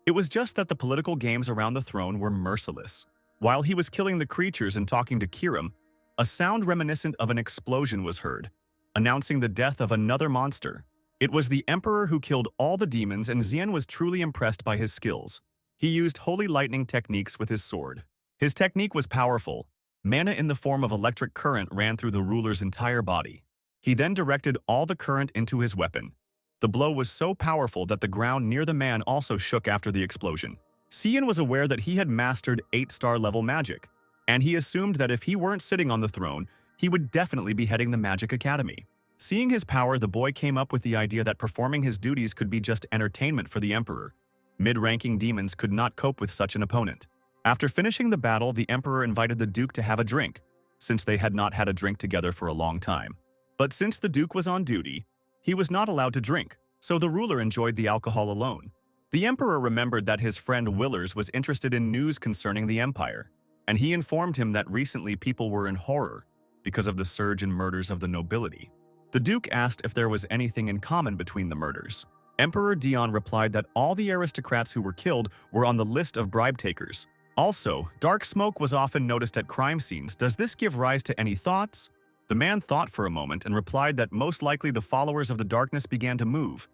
[SPEAKER 1] It was just that the political games around the throne were merciless. While he was killing the creatures and talking to Kierum, a sound reminiscent of an explosion was heard, announcing the death of another monster. It was the Emperor who killed all the demons, and Xian was truly impressed by his skills. He used holy lightning techniques with his sword. His technique was powerful. Mana in the form of electric current ran through the ruler's entire body. He then directed all the current into his weapon. The blow was so powerful that the ground near the man also shook after the explosion. Xian was aware that he had mastered 8-star level magic, and he assumed that if he weren't sitting on the throne, he would definitely be heading the Magic Academy. Seeing his power, the boy came up with the idea that performing his duties could be just entertainment for the Emperor. Mid-ranking demons could not cope with such an opponent. After finishing the battle, the Emperor invited the Duke to have a drink, since they had not had a drink together for a long time. But since the Duke was on duty, he was not allowed to drink, so the ruler enjoyed the alcohol alone. The Emperor remembered that his friend Willers was interested in news concerning the Empire, and he informed him that recently people were in horror because of the surge in murders of the nobility. The Duke asked if there was anything in common between the murders. Emperor Dion replied that all the aristocrats who were killed were on the list of bribe takers. Also, dark smoke was often noticed at crime scenes. Does this give rise to any thoughts? The man thought for a moment and replied that most likely the followers of the darkness began to move.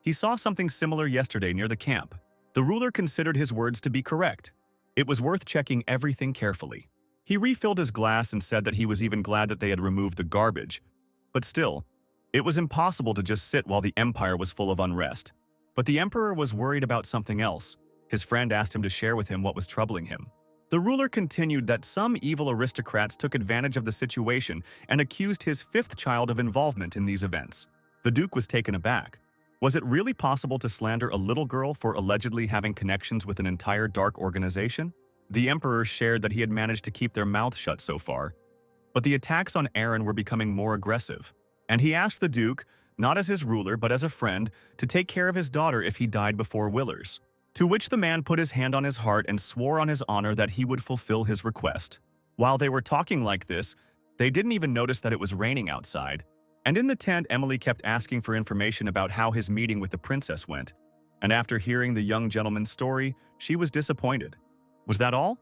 [SPEAKER 1] He saw something similar yesterday near the camp. The ruler considered his words to be correct. It was worth checking everything carefully. He refilled his glass and said that he was even glad that they had removed the garbage. But still, it was impossible to just sit while the empire was full of unrest. But the emperor was worried about something else. His friend asked him to share with him what was troubling him. The ruler continued that some evil aristocrats took advantage of the situation and accused his 5th child of involvement in these events. The Duke was taken aback. Was it really possible to slander a little girl for allegedly having connections with an entire dark organization? The emperor shared that he had managed to keep their mouth shut so far, but the attacks on Eren were becoming more aggressive, and he asked the Duke, not as his ruler but as a friend, to take care of his daughter if he died before Willers. To which the man put his hand on his heart and swore on his honor that he would fulfill his request. While they were talking like this, they didn't even notice that it was raining outside. And in the tent, Emily kept asking for information about how his meeting with the princess went. And after hearing the young gentleman's story, she was disappointed. Was that all?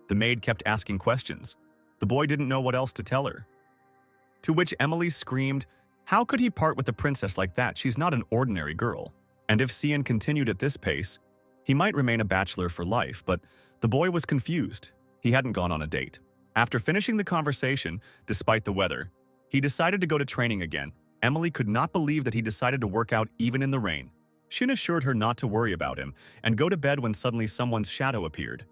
[SPEAKER 1] The maid kept asking questions. The boy didn't know what else to tell her. To which Emily screamed, "How could he part with the princess like that? She's not an ordinary girl." And if Cian continued at this pace, he might remain a bachelor for life, but the boy was confused. He hadn't gone on a date. After finishing the conversation, despite the weather, he decided to go to training again. Emily could not believe that he decided to work out even in the rain. Shun assured her not to worry about him and go to bed when suddenly someone's shadow appeared.